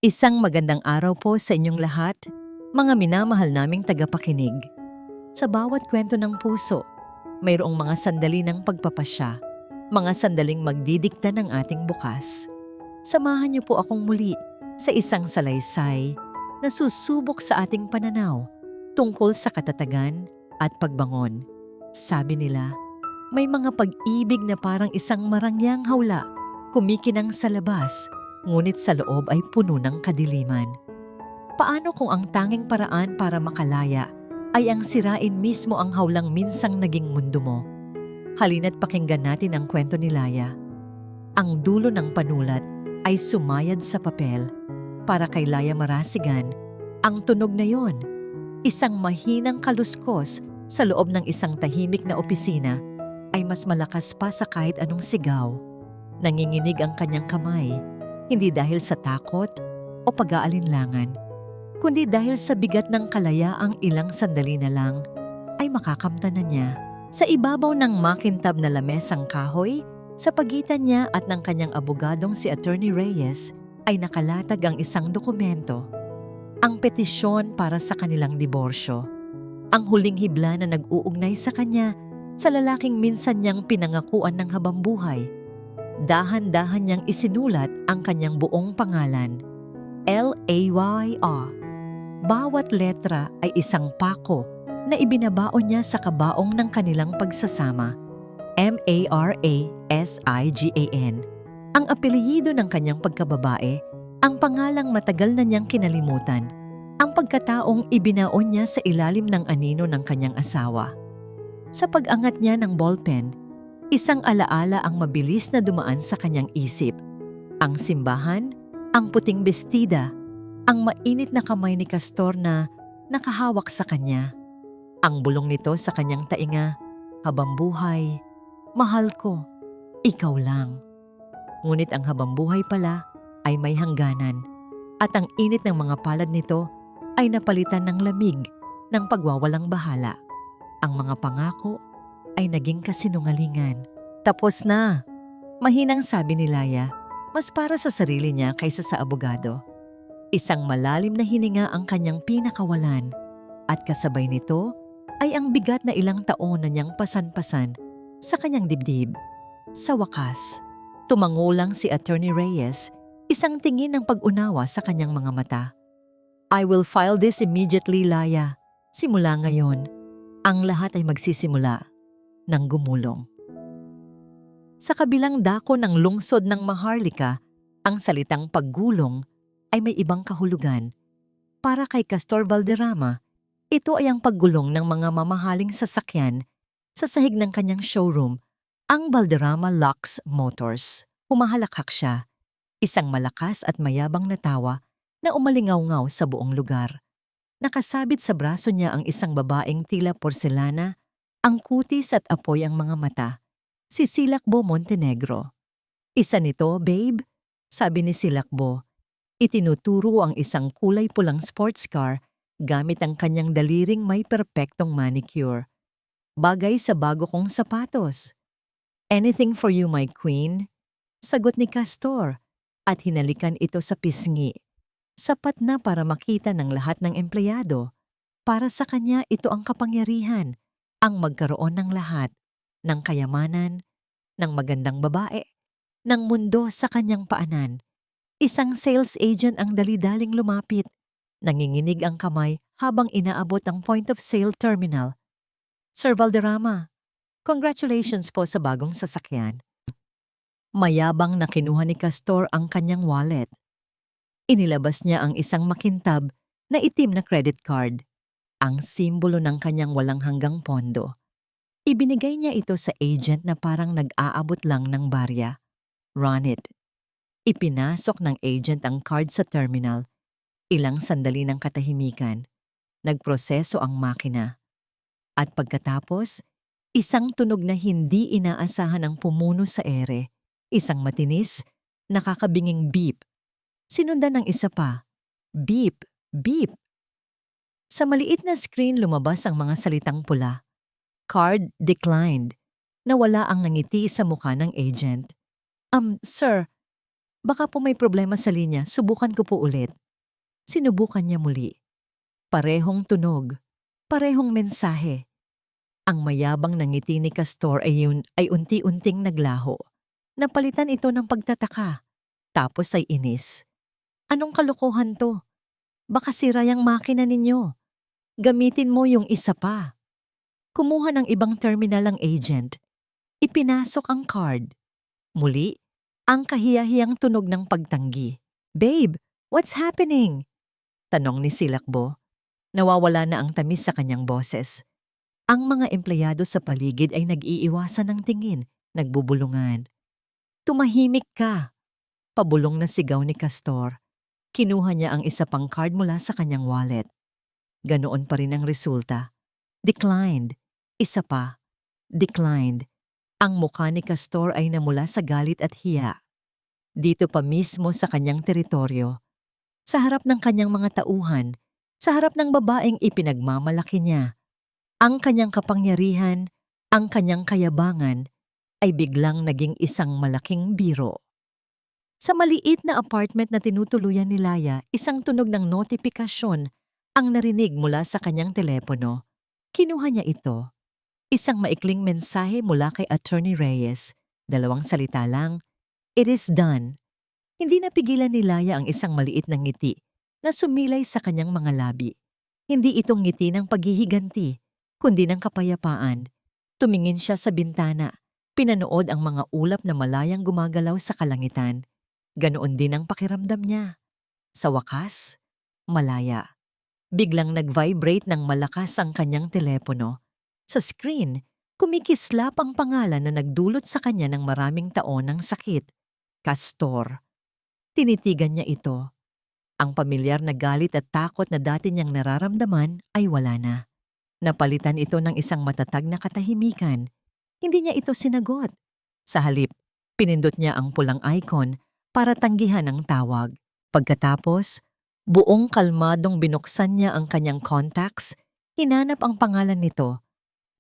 Isang magandang araw po sa inyong lahat, mga minamahal naming tagapakinig. Sa bawat kwento ng puso, mayroong mga sandali ng pagpapasya, mga sandaling magdidikta ng ating bukas. Samahan niyo po akong muli sa isang salaysay na susubok sa ating pananaw tungkol sa katatagan at pagbangon. Sabi nila, may mga pag-ibig na parang isang marangyang hawla, kumikinang sa labas, ngunit sa loob ay puno ng kadiliman. Paano kung ang tanging paraan para makalaya ay ang sirain mismo ang hawlang minsang naging mundo mo? Halina't pakinggan natin ang kwento ni Laya. Ang dulo ng panulat ay sumayad sa papel. Para kay Laya Marasigan, ang tunog na yon, isang mahinang kaluskos sa loob ng isang tahimik na opisina, ay mas malakas pa sa kahit anong sigaw. Nanginginig ang kanyang kamay, hindi dahil sa takot o pag-aalinlangan, kundi dahil sa bigat ng kalayaang ilang sandali na lang ay makakamtanan niya. Sa ibabaw ng makintab na lamesang kahoy, sa pagitan niya at ng kanyang abogadong si Attorney Reyes ay nakalatag ang isang dokumento, ang petisyon para sa kanilang diborsyo. Ang huling hibla na nag-uugnay sa kanya sa lalaking minsan niyang pinangakuan ng habambuhay. Dahan-dahan niyang isinulat ang kanyang buong pangalan, L-A-Y-A. Bawat letra ay isang pako na ibinabaon niya sa kabaong ng kanilang pagsasama, M-A-R-A-S-I-G-A-N. Ang apelyido ng kanyang pagkababae, ang pangalang matagal na niyang kinalimutan, ang pagkataong ibinaon niya sa ilalim ng anino ng kanyang asawa. Sa pag-angat niya ng ballpen, isang alaala ang mabilis na dumaan sa kanyang isip. Ang simbahan, ang puting bestida, ang mainit na kamay ni Castor na nakahawak sa kanya. Ang bulong nito sa kanyang tainga, habambuhay, mahal ko, ikaw lang. Ngunit ang habambuhay pala ay may hangganan, at ang init ng mga palad nito ay napalitan ng lamig ng pagwawalang bahala. Ang mga pangako ay naging kasinungalingan. Tapos na, mahinang sabi ni Laya, mas para sa sarili niya kaysa sa abogado. Isang malalim na hininga ang kanyang pinakawalan, at kasabay nito ay ang bigat na ilang taon na niyang pasan-pasan sa kanyang dibdib. Sa wakas, tumango lang si Attorney Reyes, isang tingin ng pag-unawa sa kanyang mga mata. I will file this immediately, Laya. Simula ngayon, ang lahat ay magsisimula ng gumulong. Sa kabilang dako ng lungsod ng Maharlika, ang salitang paggulong ay may ibang kahulugan. Para kay Castor Valderrama, ito ay ang paggulong ng mga mamahaling sasakyan sa sahig ng kanyang showroom, ang Valderrama Lux Motors. Humahalakhak siya, isang malakas at mayabang na tawa na umalingaw-ngaw sa buong lugar. Nakasabit sa braso niya ang isang babaeng tila porselana, ang kutis at apoy ang mga mata. Si Silakbo Montenegro. Isa nito, babe, sabi ni Silakbo. Itinuturo ang isang kulay pulang sports car gamit ang kanyang daliring may perpektong manicure. Bagay sa bago kong sapatos. Anything for you, my queen, sagot ni Castor, at hinalikan ito sa pisngi. Sapat na para makita ng lahat ng empleyado. Para sa kanya ito ang kapangyarihan, ang magkaroon ng lahat, ng kayamanan, ng magandang babae, ng mundo sa kanyang paanan. Isang sales agent ang dali-daling lumapit. Nanginginig ang kamay habang inaabot ang point of sale terminal. Sir Valderrama, congratulations po sa bagong sasakyan. Mayabang na kinuha ni Castor ang kanyang wallet. Inilabas niya ang isang makintab na itim na credit card, ang simbolo ng kanyang walang hanggang pondo. Ibinigay niya ito sa agent na parang nag-aabot lang ng barya. Run it. Ipinasok ng agent ang card sa terminal. Ilang sandali ng katahimikan. Nagproseso ang makina. At pagkatapos, isang tunog na hindi inaasahan ang pumuno sa ere. Isang matinis, nakakabinging beep. Sinundan ng isa pa. Beep, beep. Sa maliit na screen lumabas ang mga salitang pula. Card declined. Nawala ang ngiti sa mukha ng agent. Sir, Baka po may problema sa linya, subukan ko po ulit. Sinubukan niya muli. Parehong tunog, parehong mensahe. Ang mayabang na ngiti ni Castor ay unti-unting naglaho. Napalitan ito ng pagtataka, tapos ay inis. Anong kalokohan to? Baka sira yung makina ninyo. Gamitin mo yung isa pa. Kumuha ng ibang terminal ang agent. Ipinasok ang card. Muli, ang kahiyahiyang tunog ng pagtanggi. "Babe, what's happening?" Tanong ni Silakbo. Nawawala na ang tamis sa kanyang boses. Ang mga empleyado sa paligid ay nag-iiwasan ng tingin, nagbubulungan. "Tumahimik ka!" Pabulong na sigaw ni Castor. Kinuha niya ang isa pang card mula sa kanyang wallet. Ganoon pa rin ang resulta. Declined. Isa pa. Declined. Ang mukha ni Castor ay namula sa galit at hiya. Dito pa mismo sa kanyang teritoryo. Sa harap ng kanyang mga tauhan, sa harap ng babaeng ipinagmamalaki niya, ang kanyang kapangyarihan, ang kanyang kayabangan, ay biglang naging isang malaking biro. Sa maliit na apartment na tinutuluyan ni Laya, isang tunog ng notifikasyon ang narinig mula sa kanyang telepono. Kinuha niya ito. Isang maikling mensahe mula kay Attorney Reyes. 2 salita lang, "It is done." Hindi napigilan ni Laya ang isang maliit na ngiti na sumilay sa kanyang mga labi. Hindi itong ngiti ng paghihiganti, kundi ng kapayapaan. Tumingin siya sa bintana. Pinanood ang mga ulap na malayang gumagalaw sa kalangitan. Ganoon din ang pakiramdam niya. Sa wakas, malaya. Biglang nag-vibrate ng malakas ang kanyang telepono. Sa screen, kumikislap ang pangalan na nagdulot sa kanya ng maraming taon ng sakit. Castor. Tinitigan niya ito. Ang pamilyar na galit at takot na dati niyang nararamdaman ay wala na. Napalitan ito ng isang matatag na katahimikan. Hindi niya ito sinagot. Sa halip, pinindot niya ang pulang icon para tanggihan ang tawag. Pagkatapos, buong kalmadong binuksan niya ang kanyang contacts, hinanap ang pangalan nito,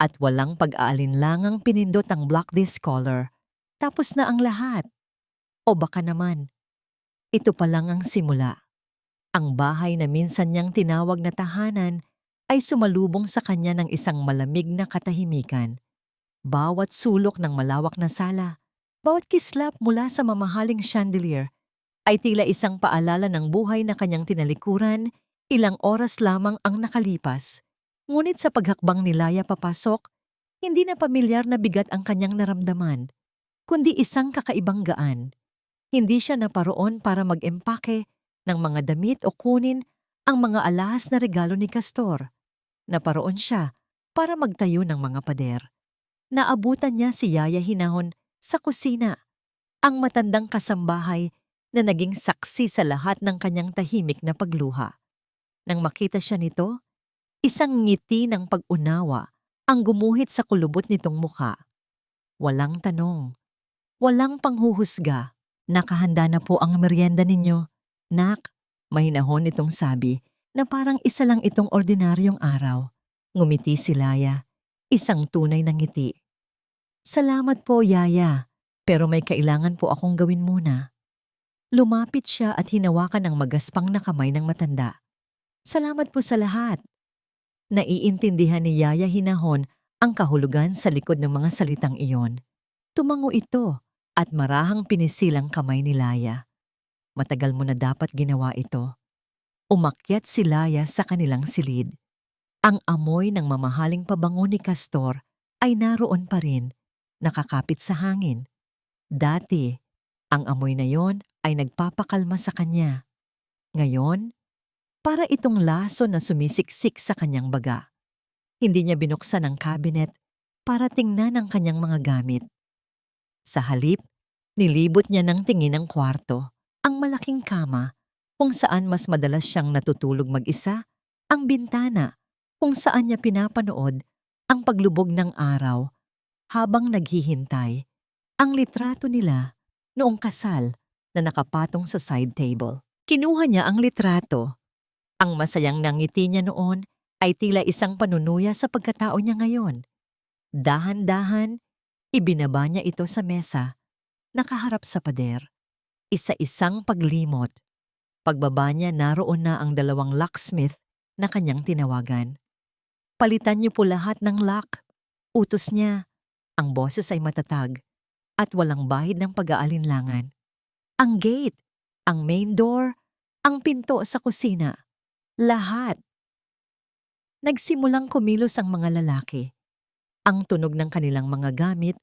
at walang pag-aalinlangang pinindot ang block this caller. Tapos na ang lahat. O baka naman, ito pa lang ang simula. Ang bahay na minsan niyang tinawag na tahanan ay sumalubong sa kanya ng isang malamig na katahimikan. Bawat sulok ng malawak na sala, bawat kislap mula sa mamahaling chandelier, ay tila isang paalala ng buhay na kanyang tinalikuran, ilang oras lamang ang nakalipas. Ngunit sa paghakbang ni Laya papasok, hindi na pamilyar na bigat ang kanyang naramdaman, kundi isang kakaibang gaan. Hindi siya naparoon para mag-empake ng mga damit o kunin ang mga alahas na regalo ni Castor. Naparoon siya para magtayo ng mga pader. Naabutan niya si Yaya Hinahon sa kusina, ang matandang kasambahay na naging saksi sa lahat ng kanyang tahimik na pagluha. Nang makita siya nito, isang ngiti ng pag-unawa ang gumuhit sa kulubot nitong mukha. Walang tanong, walang panghuhusga. "Nakahanda na po ang merienda ninyo, Nak," mahinahon itong sabi na parang isa lang itong ordinaryong araw. Ngumiti si Laya, isang tunay na ngiti. "Salamat po, Yaya, pero may kailangan po akong gawin muna." Lumapit siya at hinawakan ang magaspang na kamay ng matanda. "Salamat po sa lahat." Naiintindihan ni Yaya Hinahon ang kahulugan sa likod ng mga salitang iyon. Tumango ito at marahang pinisilang kamay ni Laya. "Matagal mo na dapat ginawa ito." Umakyat si Laya sa kanilang silid. Ang amoy ng mamahaling pabango ni Castor ay naroon pa rin, nakakapit sa hangin. Dati, ang amoy na yon ay nagpapakalma sa kanya. Ngayon, para itong laso na sumisiksik sa kanyang baga. Hindi niya binuksan ang cabinet para tingnan ang kanyang mga gamit. Sa halip, nilibot niya ng tingin ang kwarto, ang malaking kama, kung saan mas madalas siyang natutulog mag-isa, ang bintana, kung saan niya pinapanood ang paglubog ng araw habang naghihintay, ang litrato nila noong kasal na nakapatong sa side table. Kinuha niya ang litrato. Ang masayang nangiti niya noon ay tila isang panunuya sa pagkatao niya ngayon. Dahan-dahan, ibinaba niya ito sa mesa, nakaharap sa pader. Isa-isang paglimot. Pagbaba niya, naroon na ang 2 locksmith na kanyang tinawagan. Palitan niyo po lahat ng lock. Utos niya. Ang boses ay matatag at walang bahid ng pag-aalinlangan. Ang gate, ang main door, ang pinto sa kusina. Lahat. Nagsimulang kumilos ang mga lalaki. Ang tunog ng kanilang mga gamit,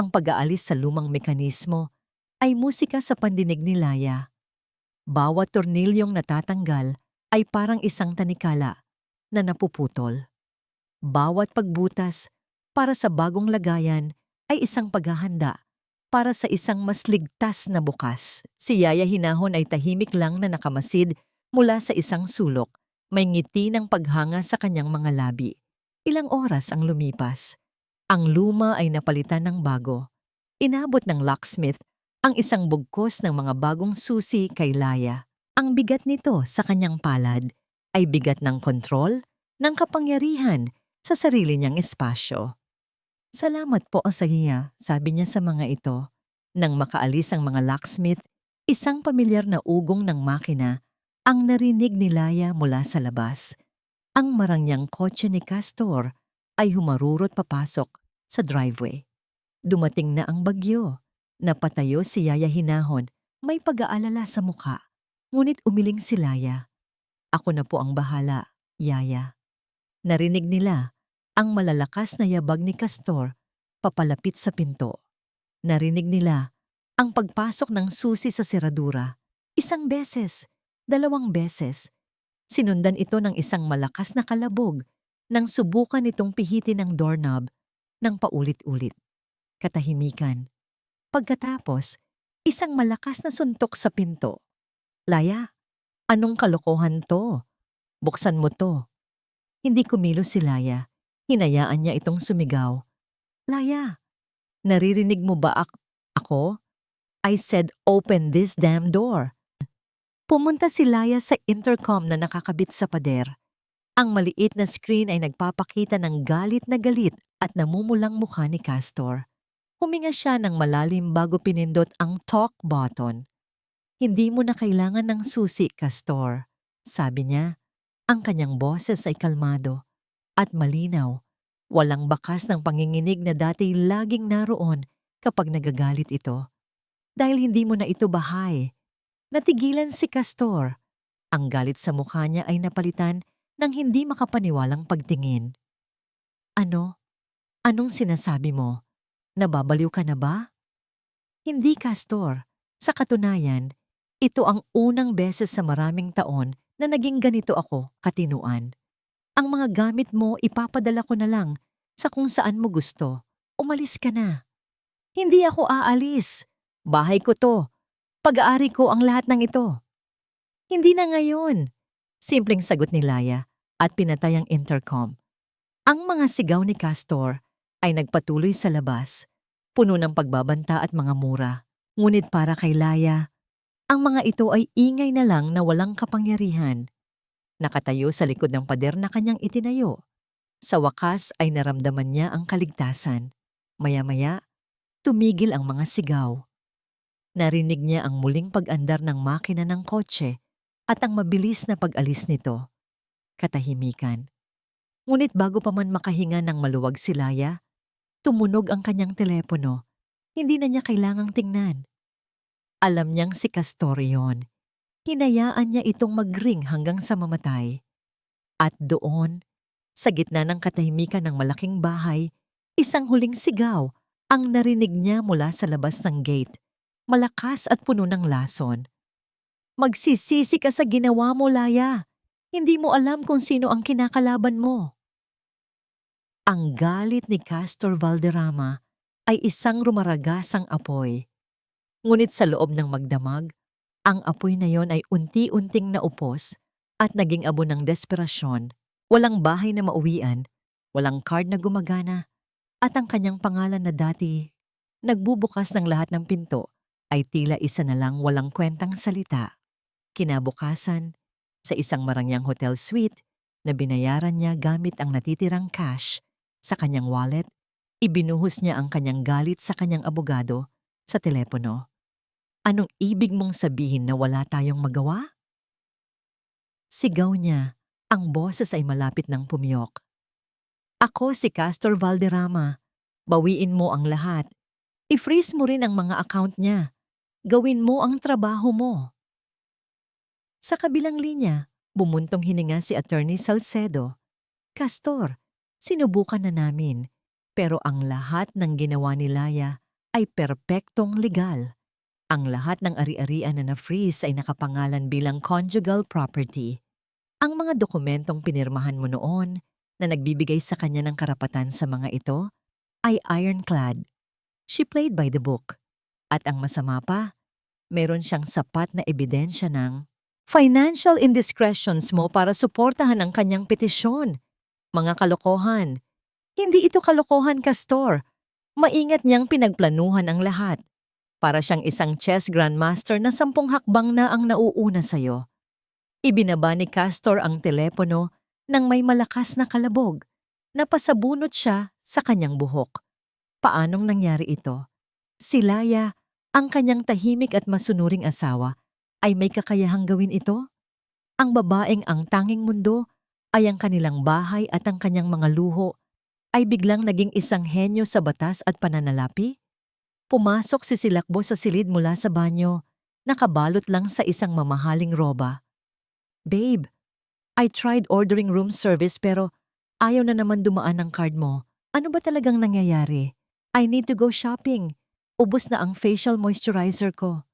ang pag-aalis sa lumang mekanismo, ay musika sa pandinig ni Laya. Bawat tornilyong natatanggal ay parang isang tanikala na napuputol. Bawat pagbutas para sa bagong lagayan ay isang paghahanda para sa isang mas ligtas na bukas. Si Yaya Hinahon ay tahimik lang na nakamasid mula sa isang sulok. May ngiti ng paghanga sa kanyang mga labi. Ilang oras ang lumipas. Ang luma ay napalitan ng bago. Inabot ng locksmith ang isang bugkos ng mga bagong susi kay Laya. Ang bigat nito sa kanyang palad ay bigat ng kontrol, ng kapangyarihan sa sarili niyang espasyo. Salamat po sa iya, sabi niya sa mga ito. Nang makaalis ang mga locksmith, isang pamilyar na ugong ng makina ang narinig ni Laya mula sa labas. Ang marangyang kotse ni Castor ay humarurot papasok sa driveway. Dumating na ang bagyo. Napatayo si Yaya Hinahon, may pag-aalala sa mukha. Ngunit umiling si Laya. Ako na po ang bahala, Yaya. Narinig nila ang malalakas na yabag ni Castor papalapit sa pinto. Narinig nila ang pagpasok ng susi sa seradura. 1 beses, 2 beses. Sinundan ito ng isang malakas na kalabog nang subukan itong pihitin ang doorknob ng paulit-ulit. Katahimikan. Pagkatapos, isang malakas na suntok sa pinto. Laya, anong kalokohan to? Buksan mo to. Hindi kumilos si Laya. Hinayaan niya itong sumigaw. Laya, naririnig mo ba ako? I said open this damn door. Pumunta si Laya sa intercom na nakakabit sa pader. Ang maliit na screen ay nagpapakita ng galit na galit at namumulang mukha ni Castor. Huminga siya ng malalim bago pinindot ang talk button. Hindi mo na kailangan ng susi, Castor. Sabi niya. Ang kanyang boses ay kalmado at malinaw. Walang bakas ng panginginig na dati laging naroon kapag nagagalit ito. Dahil hindi mo na ito bahay. Natigilan si Castor. Ang galit sa mukha niya ay napalitan ng hindi makapaniwalang pagtingin. Ano? Anong sinasabi mo? Nababaliw ka na ba? Hindi, Castor. Sa katunayan, ito ang unang beses sa maraming taon na naging ganito ako, katinuan. Ang mga gamit mo ipapadala ko na lang sa kung saan mo gusto. Umalis ka na. Hindi ako aalis. Bahay ko to. Pag-aari ko ang lahat ng ito. Hindi na ngayon. Simpleng sagot ni Laya at pinatay ang intercom. Ang mga sigaw ni Castor ay nagpatuloy sa labas, puno ng pagbabanta at mga mura. Ngunit para kay Laya, ang mga ito ay ingay na lang na walang kapangyarihan. Nakatayo sa likod ng pader na kanyang itinayo. Sa wakas ay naramdaman niya ang kaligtasan. Maya-maya, tumigil ang mga sigaw. Narinig niya ang muling pag-andar ng makina ng kotse at ang mabilis na pag-alis nito. Katahimikan. Ngunit bago pa man makahinga ng maluwag si Laya, tumunog ang kanyang telepono. Hindi na niya kailangang tingnan. Alam niyang si Castor yun. Hinayaan niya itong mag-ring hanggang sa mamatay. At doon, sa gitna ng katahimikan ng malaking bahay, isang huling sigaw ang narinig niya mula sa labas ng gate. Malakas at puno ng lason. Magsisisi ka sa ginawa mo, Laya. Hindi mo alam kung sino ang kinakalaban mo. Ang galit ni Castor Valderrama ay isang rumaragasang apoy. Ngunit sa loob ng magdamag, ang apoy na yon ay unti-unting naupos at naging abo ng desperasyon. Walang bahay na mauwian, walang card na gumagana, at ang kanyang pangalan na dati nagbubukas ng lahat ng pinto ay tila isa na lang walang kwentang salita. Kinabukasan, sa isang marangyang hotel suite na binayaran niya gamit ang natitirang cash sa kanyang wallet, ibinuhos niya ang kanyang galit sa kanyang abogado sa telepono. Anong ibig mong sabihin na wala tayong magawa? Sigaw niya, ang boses ay malapit ng pumiyok. Ako si Castor Valderrama. Bawiin mo ang lahat. I-freeze mo rin ang mga account niya. Gawin mo ang trabaho mo. Sa kabilang linya, bumuntong hininga si Attorney Salcedo. Castor, sinubukan na namin, pero ang lahat ng ginawa ni Laya ay perpektong legal. Ang lahat ng ari-arian na na-freeze ay nakapangalan bilang conjugal property. Ang mga dokumentong pinirmahan mo noon na nagbibigay sa kanya ng karapatan sa mga ito ay ironclad. She played by the book. At ang masama pa, meron siyang sapat na ebidensya ng financial indiscretions mo para suportahan ang kanyang petisyon. Mga kalokohan. Hindi ito kalokohan, Castor. Maingat niyang pinagplanuhan ang lahat. Para siyang isang chess grandmaster na 10 hakbang na ang nauuna sa'yo. Ibinaba ni Castor ang telepono nang may malakas na kalabog. Napasabunot siya sa kanyang buhok. Paanong nangyari ito? Si Laya, ang kanyang tahimik at masunuring asawa, ay may kakayahang gawin ito? Ang babaeng ang tanging mundo ay ang kanilang bahay at ang kanyang mga luho ay biglang naging isang henyo sa batas at pananalapi? Pumasok si Silakbo sa silid mula sa banyo, nakabalot lang sa isang mamahaling roba. Babe, I tried ordering room service pero ayaw na naman dumaan ang card mo. Ano ba talagang nangyayari? I need to go shopping. Ubos na ang facial moisturizer ko.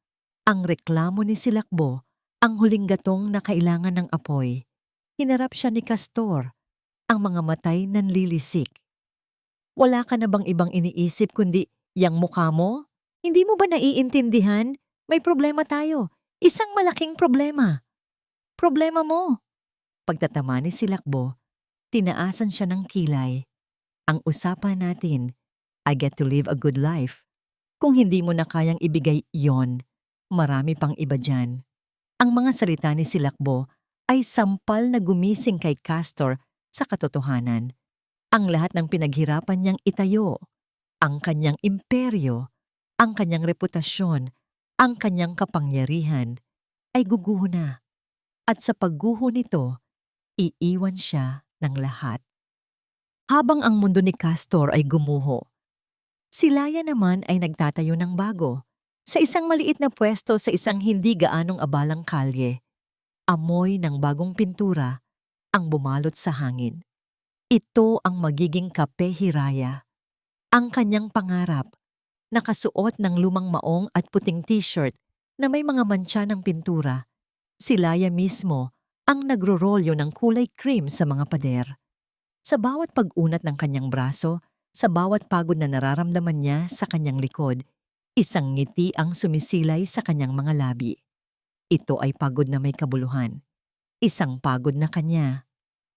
Ang reklamo ni Silakbo, ang huling gatong na kailangan ng apoy. Hinarap siya ni Castor, ang mga matay nanlilisik. Wala ka na bang ibang iniisip kundi yang mukha mo? Hindi mo ba naiintindihan? May problema tayo. Isang malaking problema. Problema mo. Pagtatama ni Silakbo, tinaasan siya ng kilay. Ang usapan natin, I get to live a good life. Kung hindi mo na kayang ibigay yon, marami pang iba dyan. Ang mga salita ni Silakbo ay sampal na gumising kay Castor sa katotohanan. Ang lahat ng pinaghirapan niyang itayo, ang kanyang imperyo, ang kanyang reputasyon, ang kanyang kapangyarihan, ay guguho na. At sa pagguho nito, iiwan siya ng lahat. Habang ang mundo ni Castor ay gumuho, si Laya naman ay nagtatayo ng bago, sa isang maliit na pwesto sa isang hindi gaanong abalang kalye. Amoy ng bagong pintura ang bumalot sa hangin. Ito ang magiging kape hiraya. Ang kanyang pangarap, nakasuot ng lumang maong at puting t-shirt na may mga mantsa ng pintura. Si Laya mismo ang nagro-rolyo ng kulay cream sa mga pader. Sa bawat pag-unat ng kanyang braso, sa bawat pagod na nararamdaman niya sa kanyang likod, isang ngiti ang sumisilay sa kanyang mga labi. Ito ay pagod na may kabuluhan. Isang pagod na kanya.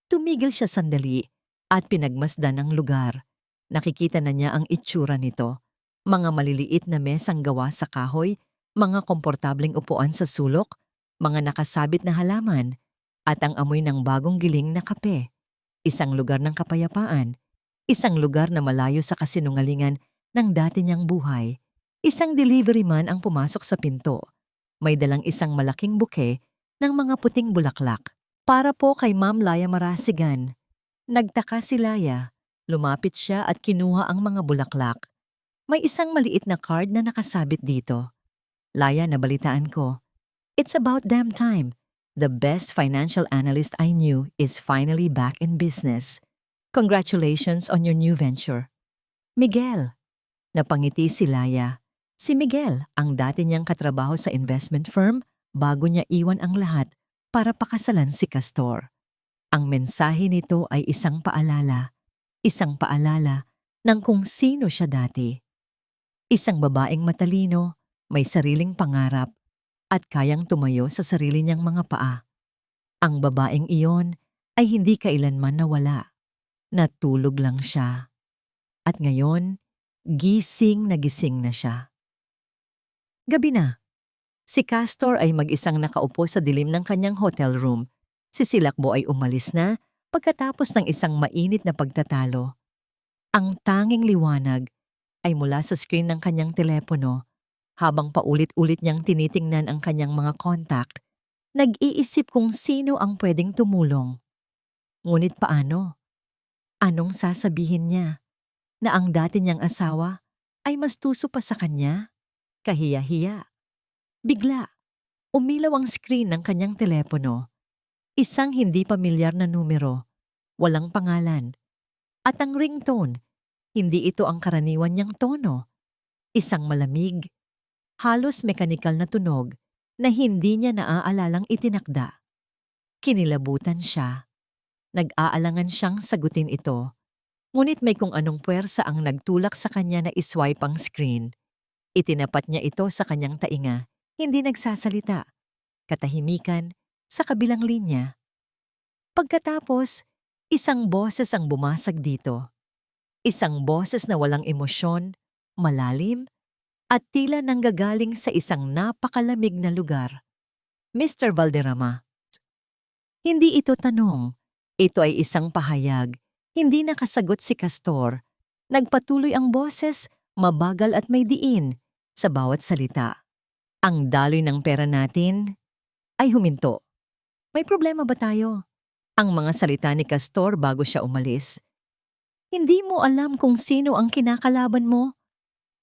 Tumigil siya sandali at pinagmasdan ang lugar. Nakikita na niya ang itsura nito. Mga maliliit na mesang gawa sa kahoy, mga komportabling upuan sa sulok, mga nakasabit na halaman, at ang amoy ng bagong giling na kape. Isang lugar ng kapayapaan. Isang lugar na malayo sa kasinungalingan ng dati niyang buhay. Isang delivery man ang pumasok sa pinto. May dalang isang malaking buke ng mga puting bulaklak. Para po kay Ma'am Laya Marasigan. Nagtaka si Laya. Lumapit siya at kinuha ang mga bulaklak. May isang maliit na card na nakasabit dito. Laya, nabalitaan ko. It's about damn time. The best financial analyst I knew is finally back in business. Congratulations on your new venture. Miguel. Napangiti si Laya. Si Miguel, ang dati niyang katrabaho sa investment firm bago niya iwan ang lahat para pakasalan si Castor. Ang mensahe nito ay isang paalala ng kung sino siya dati. Isang babaeng matalino, may sariling pangarap, at kayang tumayo sa sarili niyang mga paa. Ang babaeng iyon ay hindi kailanman nawala. Natulog lang siya. At ngayon, gising na siya. Gabi na. Si Castor ay mag-isang nakaupo sa dilim ng kanyang hotel room. Si Silakbo ay umalis na pagkatapos ng isang mainit na pagtatalo. Ang tanging liwanag ay mula sa screen ng kanyang telepono Habang paulit-ulit niyang tinitingnan ang kanyang mga contact, nag-iisip kung sino ang pwedeng tumulong. Ngunit paano? Anong sasabihin niya? Na ang dati niyang asawa ay mas tuso pa sa kanya? Kahiya-hiya. Bigla, umilaw ang screen ng kanyang telepono. Isang hindi pamilyar na numero, walang pangalan. At ang ringtone, hindi ito ang karaniwan niyang tono. Isang malamig, halos mekanikal na tunog na hindi niya naaalalang itinakda. Kinilabutan siya. Nag-aalangan siyang sagutin ito. Ngunit may kung anong puwersa ang nagtulak sa kanya na iswipe ang screen. Itinapat niya ito sa kanyang tainga, hindi nagsasalita. Katahimikan sa kabilang linya. Pagkatapos, isang boses ang bumasag dito. Isang boses na walang emosyon, malalim, at tila nanggagaling sa isang napakalamig na lugar. Mr. Valderrama. Hindi ito tanong. Ito ay isang pahayag. Hindi nakasagot si Castor. Nagpatuloy ang boses, mabagal at may diin, sa bawat salita. Ang daloy ng pera natin ay huminto. May problema ba tayo? Ang mga salita ni Castor bago siya umalis. Hindi mo alam kung sino ang kinakalaban mo?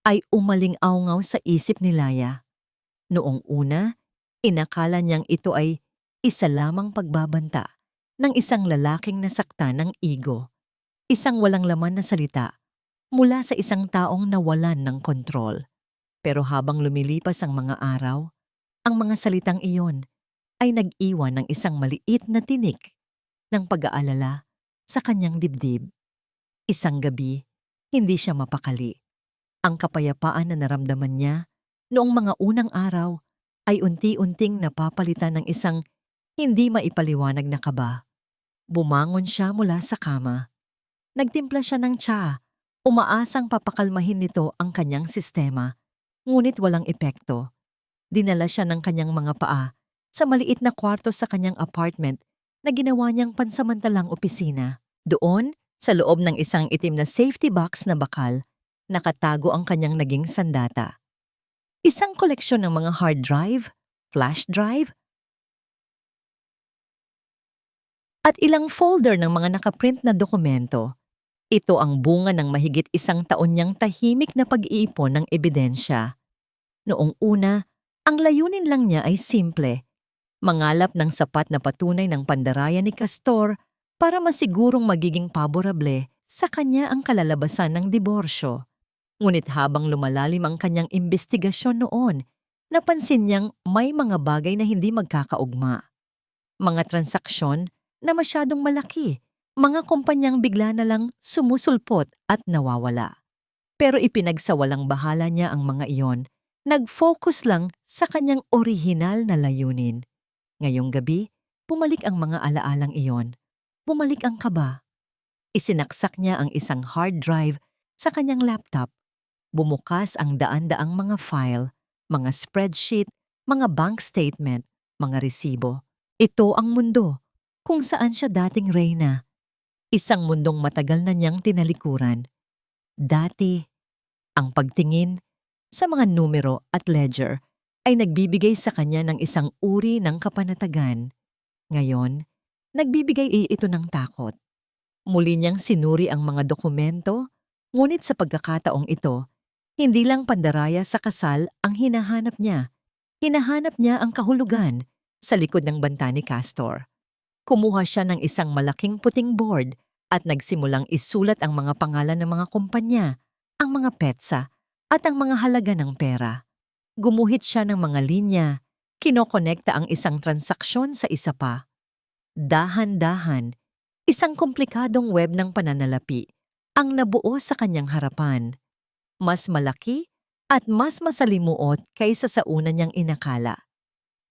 Ay umaling-awngaw sa isip ni Laya. Noong una, inakala niyang ito ay isa lamang pagbabanta ng isang lalaking nasaktan ng ego. Isang walang laman na salita mula sa isang taong nawalan ng kontrol. Pero habang lumilipas ang mga araw, ang mga salitang iyon ay nag-iwan ng isang maliit na tinik ng pag-aalala sa kanyang dibdib. Isang gabi, hindi siya mapakali. Ang kapayapaan na naramdaman niya noong mga unang araw ay unti-unting napapalitan ng isang hindi maipaliwanag na kaba. Bumangon siya mula sa kama. Nagtimpla siya ng tsa, umaasang papakalmahin nito ang kanyang sistema, ngunit walang epekto. Dinala siya ng kanyang mga paa sa maliit na kwarto sa kanyang apartment na ginawa niyang pansamantalang opisina. Doon, sa loob ng isang itim na safety box na bakal, nakatago ang kanyang naging sandata. Isang koleksyon ng mga hard drive, flash drive, at ilang folder ng mga nakaprint na dokumento. Ito ang bunga ng mahigit isang taon niyang tahimik na pag-iipon ng ebidensya. Noong una, ang layunin lang niya ay simple. Mangalap ng sapat na patunay ng pandaraya ni Castor para masigurong magiging paborable sa kanya ang kalalabasan ng diborsyo. Ngunit habang lumalalim ang kanyang imbestigasyon noon, napansin niyang may mga bagay na hindi magkakaugma. Mga transaksyon na masyadong malaki, mga kumpanyang bigla na lang sumusulpot at nawawala. Pero ipinagsawalang bahala niya ang mga iyon, nag-focus lang sa kanyang orihinal na layunin. Ngayong gabi, bumalik ang mga alaalang iyon. Bumalik ang kaba. Isinaksak niya ang isang hard drive sa kanyang laptop. Bumukas ang daan-daang mga file, mga spreadsheet, mga bank statement, mga resibo. Ito ang mundo kung saan siya dating reyna. Isang mundong matagal na niyang tinalikuran. Dati, ang pagtingin sa mga numero at ledger ay nagbibigay sa kanya ng isang uri ng kapanatagan. Ngayon, nagbibigay ito ng takot. Muli niyang sinuri ang mga dokumento, ngunit sa pagkakataong ito, hindi lang pandaraya sa kasal ang hinahanap niya. Hinahanap niya ang kahulugan sa likod ng banta ni Castor. Kumuha siya ng isang malaking puting board at nagsimulang isulat ang mga pangalan ng mga kumpanya, ang mga petsa, at ang mga halaga ng pera. Gumuhit siya ng mga linya, kinokonekta ang isang transaksyon sa isa pa. Dahan-dahan, isang komplikadong web ng pananalapi ang nabuo sa kanyang harapan. Mas malaki at mas masalimuot kaysa sa una niyang inakala.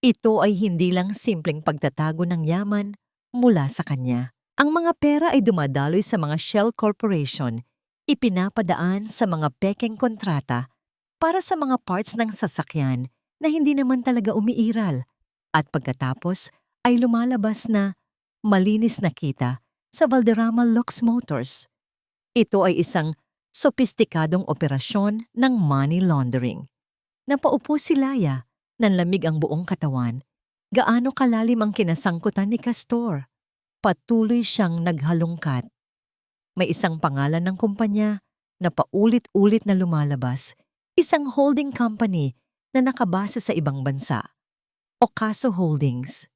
Ito ay hindi lang simpleng pagtatago ng yaman mula sa kanya. Ang mga pera ay dumadaloy sa mga shell corporation, ipinapadaan sa mga pekeng kontrata para sa mga parts ng sasakyan na hindi naman talaga umiiral, at pagkatapos ay lumalabas na malinis na kita sa Valderrama Lux Motors. Ito ay isang sopistikadong operasyon ng money laundering. Napaupo si Laya, nanlamig ang buong katawan. Gaano kalalim ang kinasangkutan ni Castor. Patuloy siyang naghalungkat. May isang pangalan ng kumpanya na paulit-ulit na lumalabas, isang holding company na nakabase sa ibang bansa, Ocasio Holdings.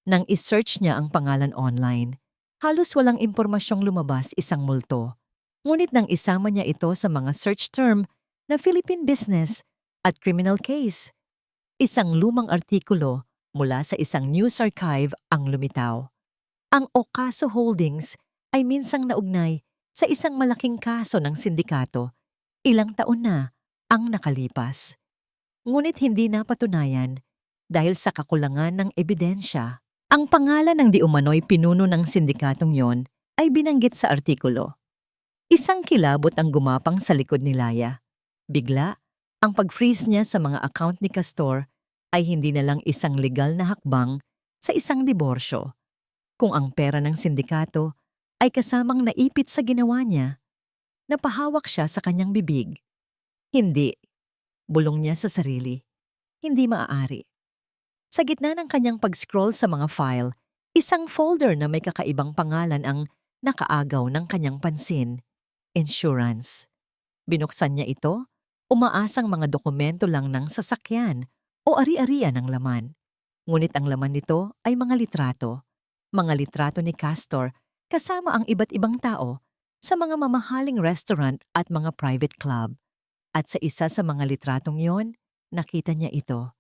Nang isearch niya ang pangalan online, halos walang impormasyong lumabas, isang multo. Ngunit nang isama niya ito sa mga search term na Philippine business at criminal case, isang lumang artikulo mula sa isang news archive ang lumitaw. Ang Ocasio Holdings ay minsang naugnay sa isang malaking kaso ng sindikato. Ilang taon na ang nakalipas. Ngunit hindi napatunayan dahil sa kakulangan ng ebidensya. Ang pangalan ng di umano'y pinuno ng sindikatong yon ay binanggit sa artikulo. Isang kilabot ang gumapang sa likod ni Laya. Bigla, ang pag-freeze niya sa mga account ni Castor ay hindi na lang isang legal na hakbang sa isang diborsyo. Kung ang pera ng sindikato ay kasamang naipit sa ginawa niya, napahawak siya sa kanyang bibig. Hindi, bulong niya sa sarili. Hindi maaari. Sa gitna ng kanyang pag-scroll sa mga file, isang folder na may kakaibang pangalan ang nakaagaw ng kanyang pansin. Insurance. Binuksan niya ito, umaasang mga dokumento lang ng sasakyan o ari-arian ng laman. Ngunit ang laman nito ay mga litrato. Mga litrato ni Castor kasama ang iba't ibang tao sa mga mamahaling restaurant at mga private club. At sa isa sa mga litratong yon, nakita niya ito.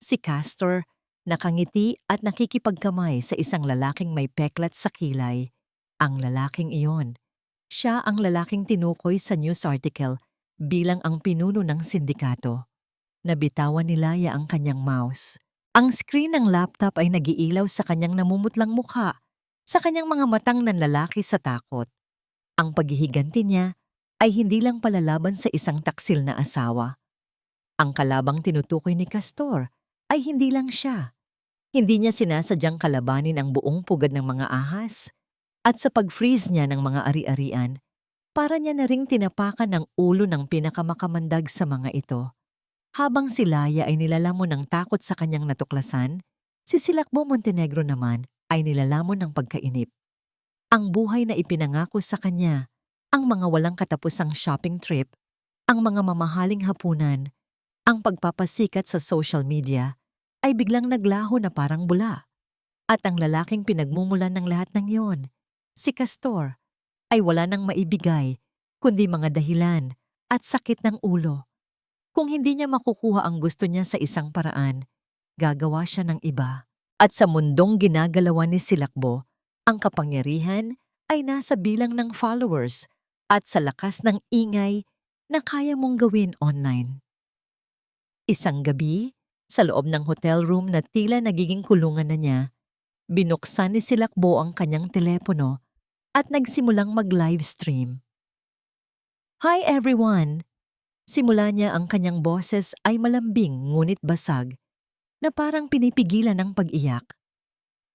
Si Castor, nakangiti at nakikipagkamay sa isang lalaking may peklat sa kilay. Ang lalaking iyon. Siya ang lalaking tinukoy sa news article bilang ang pinuno ng sindikato. Nabitawan ni Laya ang kanyang mouse. Ang screen ng laptop ay nagiilaw sa kanyang namumutlang mukha, sa kanyang mga matang nanlalaki sa takot. Ang paghihiganti niya ay hindi lang palalaban sa isang taksil na asawa. Ang kalabang tinutukoy ni Castor ay hindi lang siya. Hindi niya sinasadyang kalabanin ang buong pugad ng mga ahas. At sa pag-freeze niya ng mga ari-arian, para niya na ring tinapakan ng ulo ng pinakamakamandag sa mga ito. Habang si Laya ay nilalamon ng takot sa kanyang natuklasan, si Silakbo Montenegro naman ay nilalamon ng pagkainip. Ang buhay na ipinangako sa kanya, ang mga walang katapusang shopping trip, ang mga mamahaling hapunan, ang pagpapasikat sa social media, ay biglang naglaho na parang bula. At ang lalaking pinagmumulan ng lahat ng yon, si Castor, ay wala nang maibigay kundi mga dahilan at sakit ng ulo. Kung hindi niya makukuha ang gusto niya sa isang paraan, gagawa siya ng iba. At sa mundong ginagalawan ni Silakbo, ang kapangyarihan ay nasa bilang ng followers at sa lakas ng ingay na kaya mong gawin online. Isang gabi, sa loob ng hotel room na tila nagiging kulungan na niya, binuksan ni Silakbo ang kanyang telepono at nagsimulang mag-live stream. Hi everyone! Simula niya ang kanyang boses ay malambing ngunit basag na parang pinipigilan ng pag-iyak.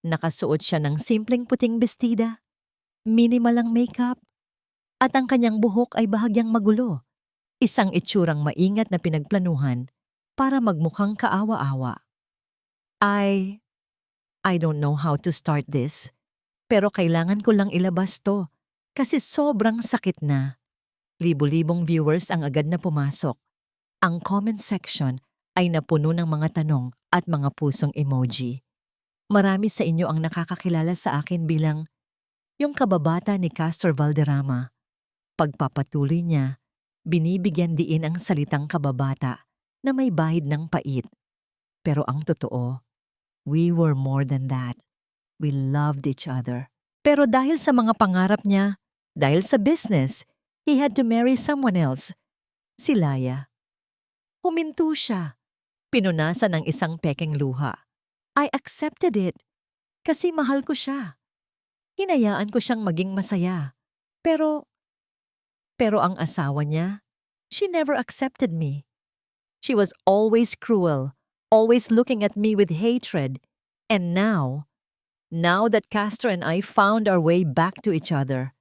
Nakasuot siya ng simpleng puting bestida, minimal ang makeup, at ang kanyang buhok ay bahagyang magulo, isang itsurang maingat na pinagplanuhan para magmukhang kaawa-awa. I don't know how to start this, pero kailangan ko lang ilabas to kasi sobrang sakit na. Libo-libong viewers ang agad na pumasok. Ang comment section ay napuno ng mga tanong at mga pusong emoji. Marami sa inyo ang nakakakilala sa akin bilang yung kababata ni Castor Valderrama. Pagpapatuloy niya, binibigyan diin ang salitang kababata na may bahid ng pait. Pero ang totoo, we were more than that. We loved each other. Pero dahil sa mga pangarap niya, dahil sa business, he had to marry someone else. Si Laya. Huminto siya. Pinunasan ng isang pekeng luha. I accepted it. Kasi mahal ko siya. Hinayaan ko siyang maging masaya. Pero ang asawa niya, she never accepted me. She was always cruel, always looking at me with hatred. And now that Castor and I found our way back to each other,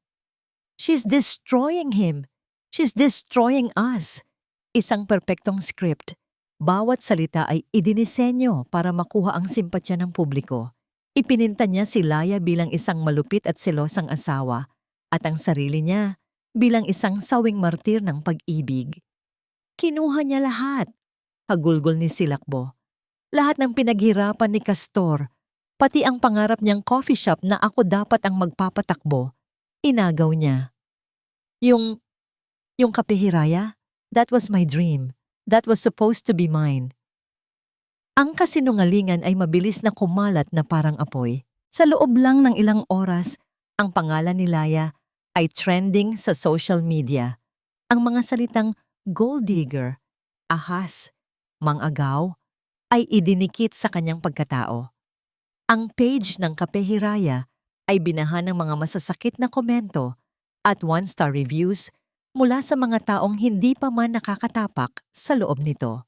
she's destroying him. She's destroying us. Isang perpektong script Bawat salita ay idinisenyo para makuha ang simpatya ng publiko. Ipininta niya si Laya bilang isang malupit at selosang asawa at ang sarili niya bilang isang sawing martir ng pag-ibig. Kinuha niya lahat. Hagulgol ni Silakbo. Lahat ng pinaghirapan ni Castor, pati ang pangarap niyang coffee shop na ako dapat ang magpapatakbo, inagaw niya. Yung Kape Hiraya, that was my dream. That was supposed to be mine. Ang kasinungalingan ay mabilis na kumalat na parang apoy. Sa loob lang ng ilang oras, ang pangalan ni Laya ay trending sa social media. Ang mga salitang gold digger, ahas, mangagaw, ay idinikit sa kanyang pagkatao. Ang page ng Kape Hiraya ay binahan ng mga masasakit na komento at one-star reviews mula sa mga taong hindi pa man nakakatapak sa loob nito.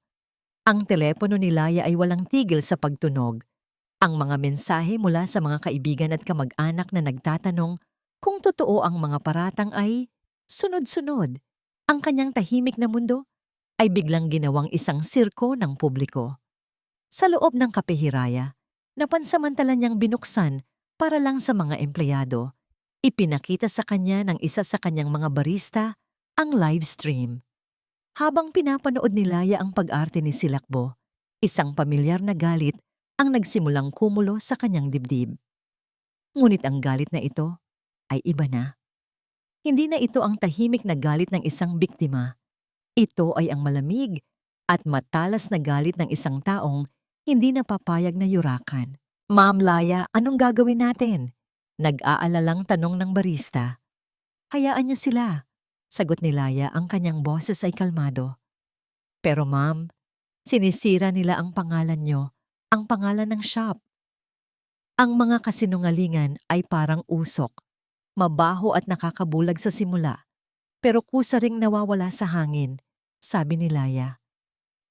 Ang telepono ni Laya ay walang tigil sa pagtunog. Ang mga mensahe mula sa mga kaibigan at kamag-anak na nagtatanong kung totoo ang mga paratang ay sunod-sunod. Ang kanyang tahimik na mundo ay biglang ginawang isang sirko ng publiko. Sa loob ng Kape Hiraya, napansamantala niyang binuksan para lang sa mga empleyado. Ipinakita sa kanya ng isa sa kanyang mga barista ang live stream. Habang pinapanood ni Laya ang pag-arte ni Silakbo, isang pamilyar na galit ang nagsimulang kumulo sa kanyang dibdib. Ngunit ang galit na ito ay iba na. Hindi na ito ang tahimik na galit ng isang biktima. Ito ay ang malamig at matalas na galit ng isang taong hindi napapayag na yurakan. Ma'am Laya, anong gagawin natin? Nag-aalalang tanong ng barista. Hayaan niyo sila. Sagot ni Laya, ang kanyang boses ay kalmado. Pero ma'am, sinisira nila ang pangalan niyo, ang pangalan ng shop. Ang mga kasinungalingan ay parang usok, mabaho at nakakabulag sa simula, pero kusa ring nawawala sa hangin, sabi ni Laya.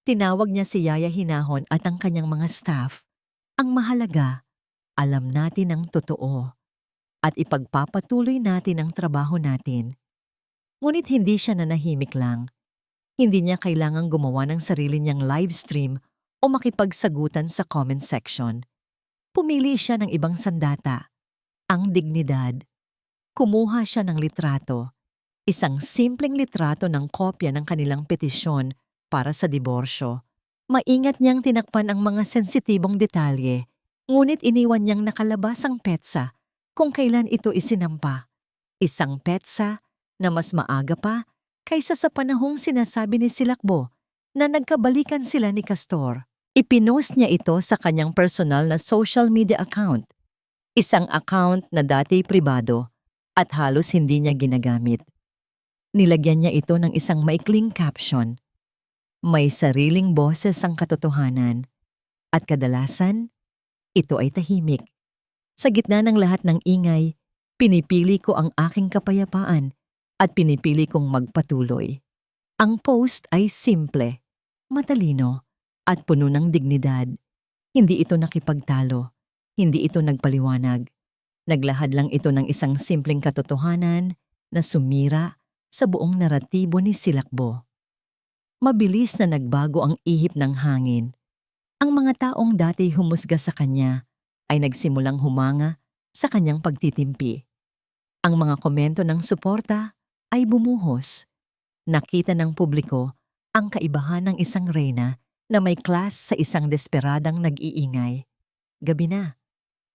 Tinawag niya si Yaya Hinahon at ang kanyang mga staff. Ang mahalaga, alam natin ang totoo at ipagpapatuloy natin ang trabaho natin. Ngunit hindi siya nanahimik lang. Hindi niya kailangang gumawa ng sarili niyang live stream o makipagsagutan sa comment section. Pumili siya ng ibang sandata, ang dignidad. Kumuha siya ng litrato, isang simpleng litrato ng kopya ng kanilang petisyon para sa diborsyo. Maingat niyang tinakpan ang mga sensitibong detalye, ngunit iniwan niyang nakalabas ang petsa kung kailan ito isinampa. Isang petsa na mas maaga pa kaysa sa panahong sinasabi ni Silakbo na nagkabalikan sila ni Castor. Ipinost niya ito sa kanyang personal na social media account, isang account na dati pribado at halos hindi niya ginagamit. Nilagyan niya ito ng isang maikling caption. May sariling boses ang katotohanan at kadalasan, ito ay tahimik. Sa gitna ng lahat ng ingay, pinipili ko ang aking kapayapaan at pinipili kong magpatuloy. Ang post ay simple, matalino, at puno ng dignidad. Hindi ito nakipagtalo, hindi ito nagpaliwanag. Naglahad lang ito ng isang simpleng katotohanan na sumira sa buong naratibo ni Silakbo. Mabilis na nagbago ang ihip ng hangin. Ang mga taong dati humusga sa kanya ay nagsimulang humanga sa kanyang pagtitimpi. Ang mga komento ng suporta ay bumuhos. Nakita ng publiko ang kaibahan ng isang reyna na may class sa isang desperadang nag-iingay. Gabi na.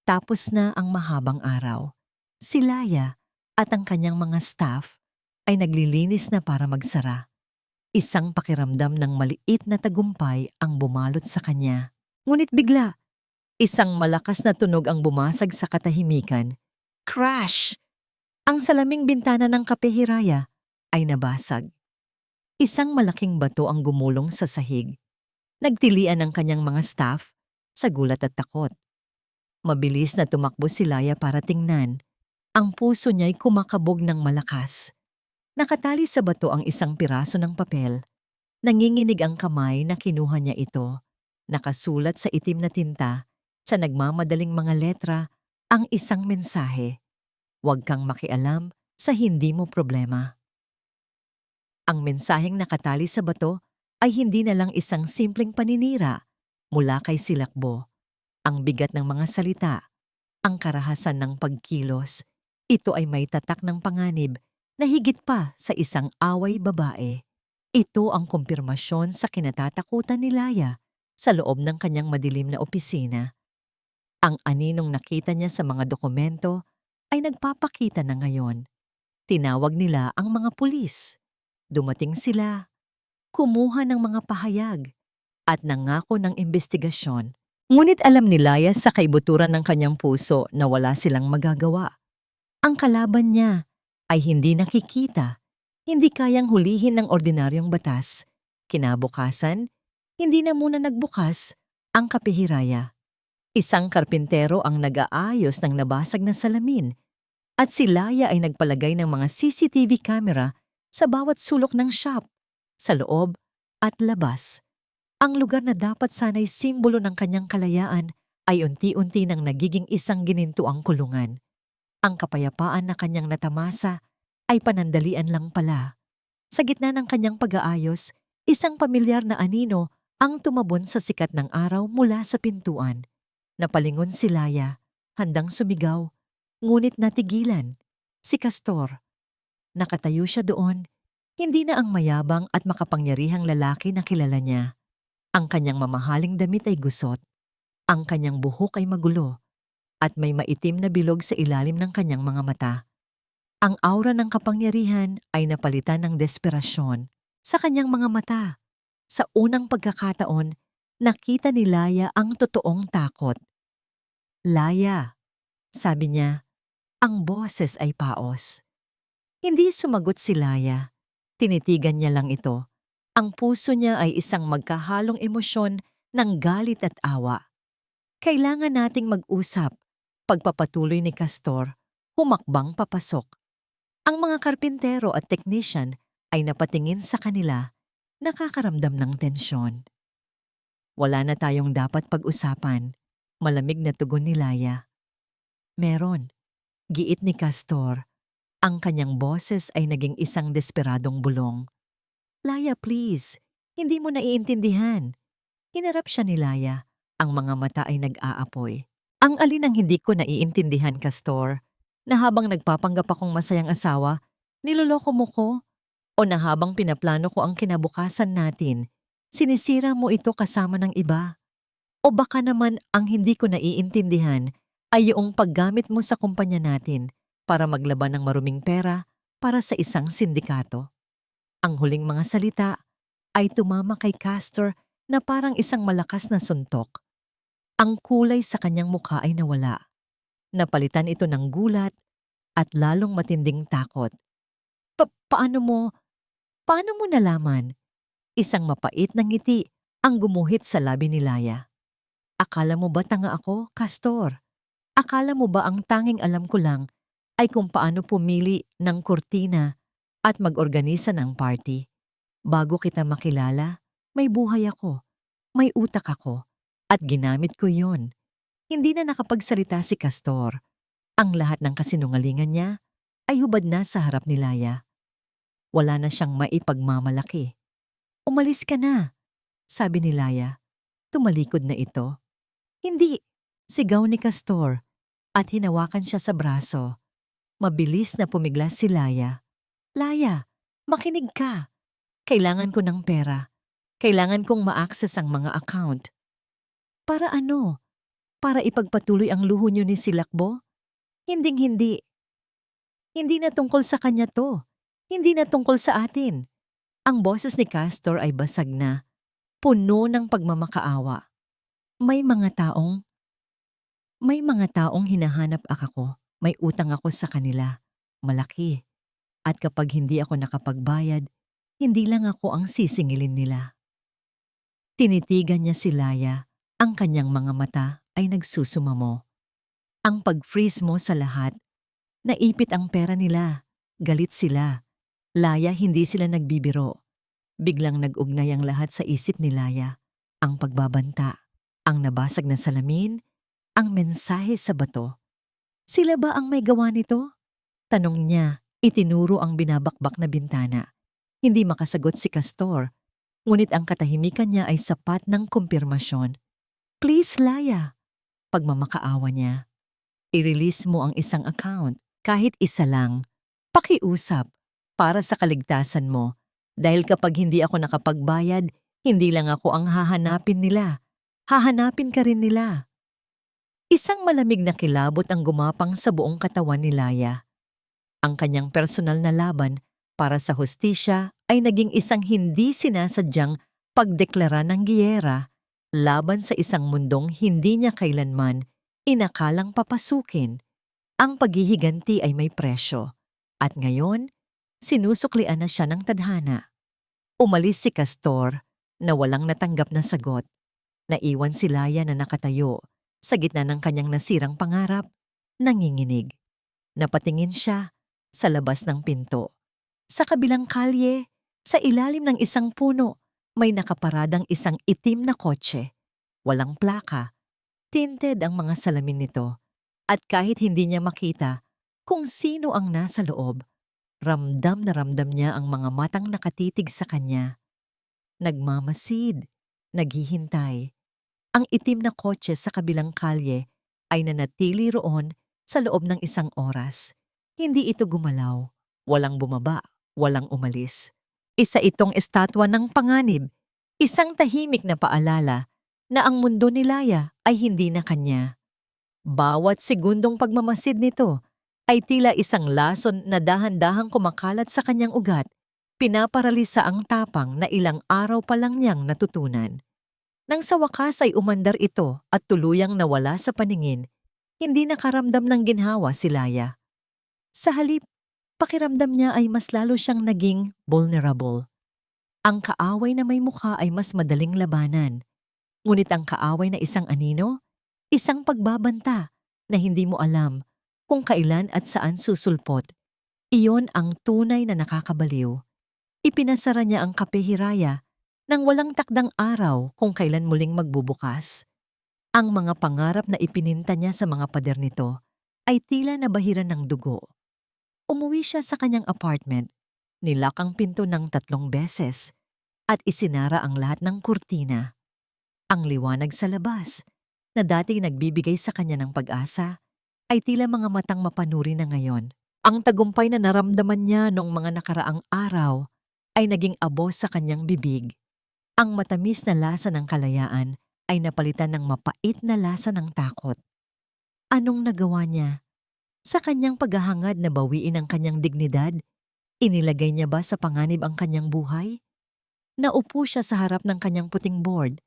Tapos na ang mahabang araw. Si Laya at ang kanyang mga staff ay naglilinis na para magsara. Isang pakiramdam ng maliit na tagumpay ang bumalot sa kanya. Ngunit bigla, isang malakas na tunog ang bumasag sa katahimikan. Crash! Ang salaming bintana ng Kape Hiraya ay nabasag. Isang malaking bato ang gumulong sa sahig. Nagtilian ang kanyang mga staff sa gulat at takot. Mabilis na tumakbo si Laya para tingnan. Ang puso niya'y kumakabog ng malakas. Nakatali sa bato ang isang piraso ng papel. Nanginginig ang kamay na kinuha niya ito. Nakasulat sa itim na tinta, sa nagmamadaling mga letra, ang isang mensahe. Huwag kang makialam sa hindi mo problema. Ang mensaheng nakatali sa bato ay hindi na lang isang simpleng paninira mula kay Silakbo. Ang bigat ng mga salita, ang karahasan ng pagkilos, ito ay may tatak ng panganib na higit pa sa isang away babae. Ito ang kumpirmasyon sa kinatatakutan ni Laya sa loob ng kanyang madilim na opisina. Ang aninong nakita niya sa mga dokumento ay nagpapakita na ngayon. Tinawag nila ang mga pulis. Dumating sila, kumuha ng mga pahayag, at nangako ng investigasyon. Ngunit alam ni Laya sa kaibuturan ng kanyang puso na wala silang magagawa. Ang kalaban niya ay hindi nakikita, hindi kayang hulihin ng ordinaryong batas. Kinabukasan, hindi na muna nagbukas ang kapihiraya. Isang karpintero ang nag-aayos ng nabasag na salamin at si Laya ay nagpalagay ng mga CCTV camera sa bawat sulok ng shop, sa loob at labas. Ang lugar na dapat sana'y simbolo ng kanyang kalayaan ay unti-unti nang nagiging isang ginintuang kulungan. Ang kapayapaan na kanyang natamasa ay panandalian lang pala. Sa gitna ng kanyang pag-aayos, isang pamilyar na anino ang tumabon sa sikat ng araw mula sa pintuan. Napalingon si Laya, handang sumigaw, ngunit natigilan. Si Castor. Nakatayo siya doon, hindi na ang mayabang at makapangyarihang lalaki na kilala niya. Ang kanyang mamahaling damit ay gusot, ang kanyang buhok ay magulo, at may maitim na bilog sa ilalim ng kanyang mga mata. Ang aura ng kapangyarihan ay napalitan ng desperasyon sa kanyang mga mata. Sa unang pagkakataon, nakita ni Laya ang totoong takot. "Laya," sabi niya, ang boses ay paos. Hindi sumagot si Laya. Tinitigan niya lang ito. Ang puso niya ay isang magkahalong emosyon ng galit at awa. "Kailangan nating mag-usap." Pagpapatuloy ni Castor, humakbang papasok. Ang mga karpintero at technician ay napatingin sa kanila, nakakaramdam ng tensyon. "Wala na tayong dapat pag-usapan," malamig na tugon ni Laya. "Meron," giit ni Castor. Ang kanyang boses ay naging isang desperadong bulong. "Laya, please. Hindi mo naiintindihan." Hinarap siya ni Laya. Ang mga mata ay nag-aapoy. "Ang alin ang hindi ko naiintindihan, Castor? Na habang nagpapanggap akong masayang asawa, niloloko mo ko? O na habang pinaplano ko ang kinabukasan natin, sinisira mo ito kasama ng iba? O baka naman ang hindi ko naiintindihan ay yung paggamit mo sa kumpanya natin para maglaban ng maruming pera para sa isang sindikato?" Ang huling mga salita ay tumama kay Castor na parang isang malakas na suntok. Ang kulay sa kanyang mukha ay nawala. Napalitan ito ng gulat at lalong matinding takot. Paano mo nalaman?" Isang mapait na ngiti ang gumuhit sa labi ni Laya. "Akala mo ba tanga ako, Castor? Akala mo ba ang tanging alam ko lang ay kung paano pumili ng kurtina at mag-organisa ng party? Bago kita makilala, may buhay ako, may utak ako, at ginamit ko yon." Hindi na nakapagsalita si Castor. Ang lahat ng kasinungalingan niya ay hubad na sa harap ni Laya. Wala na siyang maipagmamalaki. "Umalis ka na," sabi ni Laya. Tumalikod na ito. "Hindi," sigaw ni Castor at hinawakan siya sa braso. Mabilis na pumiglas si Laya. "Laya, makinig ka. Kailangan ko ng pera. Kailangan kong ma-access ang mga account." "Para ano? Para ipagpatuloy ang luho niyo ni Silakbo? Hinding-hindi. Hindi na tungkol sa kanya to. Hindi na tungkol sa atin." Ang boses ni Castor ay basag na, puno ng pagmamakaawa. May mga taong hinahanap ako. May utang ako sa kanila. Malaki. At kapag hindi ako nakapagbayad, hindi lang ako ang sisingilin nila." Tinitigan niya si Laya. Ang kanyang mga mata ay nagsusumamo. Ang pag-freeze mo sa lahat. Naipit ang pera nila. Galit sila. Laya, hindi sila nagbibiro. Biglang nag-ugnay ang lahat sa isip ni Laya. Ang pagbabanta, ang nabasag na salamin, ang mensahe sa bato. Sila ba ang may gawa nito? Tanong niya, itinuro ang binabakbak na bintana. Hindi makasagot si Castor. Ngunit ang katahimikan niya ay sapat ng kumpirmasyon. Please, Laya. Pagmamakaawa niya. I-release mo ang isang account, kahit isa lang. Pakiusap, para sa kaligtasan mo. Dahil kapag hindi ako nakapagbayad, hindi lang ako ang hahanapin nila. Hahanapin ka rin nila. Isang malamig na kilabot ang gumapang sa buong katawan ni Laya. Ang kanyang personal na laban para sa hustisya ay naging isang hindi sinasadyang pagdeklara ng giyera laban sa isang mundong hindi niya kailanman inakalang papasukin. Ang paghihiganti ay may presyo. At ngayon, sinusuklian na siya ng tadhana. Umalis si Castor na walang natanggap na sagot. Naiwan si Laya na nakatayo sa gitna ng kanyang nasirang pangarap, nanginginig. Napatingin siya sa labas ng pinto. Sa kabilang kalye, sa ilalim ng isang puno, may nakaparadang isang itim na kotse. Walang plaka. Tinted ang mga salamin nito. At kahit hindi niya makita kung sino ang nasa loob, ramdam na ramdam niya ang mga matang nakatitig sa kanya. Nagmamasid, naghihintay. Ang itim na kotse sa kabilang kalye ay nanatili roon sa loob ng isang oras. Hindi ito gumalaw, walang bumaba, walang umalis. Isa itong estatwa ng panganib, isang tahimik na paalala na ang mundo ni Laya ay hindi na kanya. Bawat segundong pagmamasid nito ay tila isang lason na dahan-dahang kumakalat sa kanyang ugat, pinaparalisa ang tapang na ilang araw pa lang niyang natutunan. Nang sa wakas ay umandar ito at tuluyang nawala sa paningin, hindi nakaramdam ng ginhawa si Laya. Sa halip, pakiramdam niya ay mas lalo siyang naging vulnerable. Ang kaaway na may mukha ay mas madaling labanan. Ngunit ang kaaway na isang anino, isang pagbabanta na hindi mo alam kung kailan at saan susulpot. Iyon ang tunay na nakakabaliw. Ipinasara niya ang kapehiraya nang walang takdang araw kung kailan muling magbubukas. Ang mga pangarap na ipininta niya sa mga pader nito ay tila nabahiran ng dugo. Umuwi siya sa kanyang apartment, nilak ang pinto ng 3 beses at isinara ang lahat ng kurtina. Ang liwanag sa labas, na dati nagbibigay sa kanya ng pag-asa, ay tila mga matang mapanuri na ngayon. Ang tagumpay na naramdaman niya noong mga nakaraang araw ay naging abo sa kanyang bibig. Ang matamis na lasa ng kalayaan ay napalitan ng mapait na lasa ng takot. Anong nagawa niya? Sa kanyang paghahangad na bawiin ang kanyang dignidad, inilagay niya ba sa panganib ang kanyang buhay? Naupo siya sa harap ng kanyang puting board,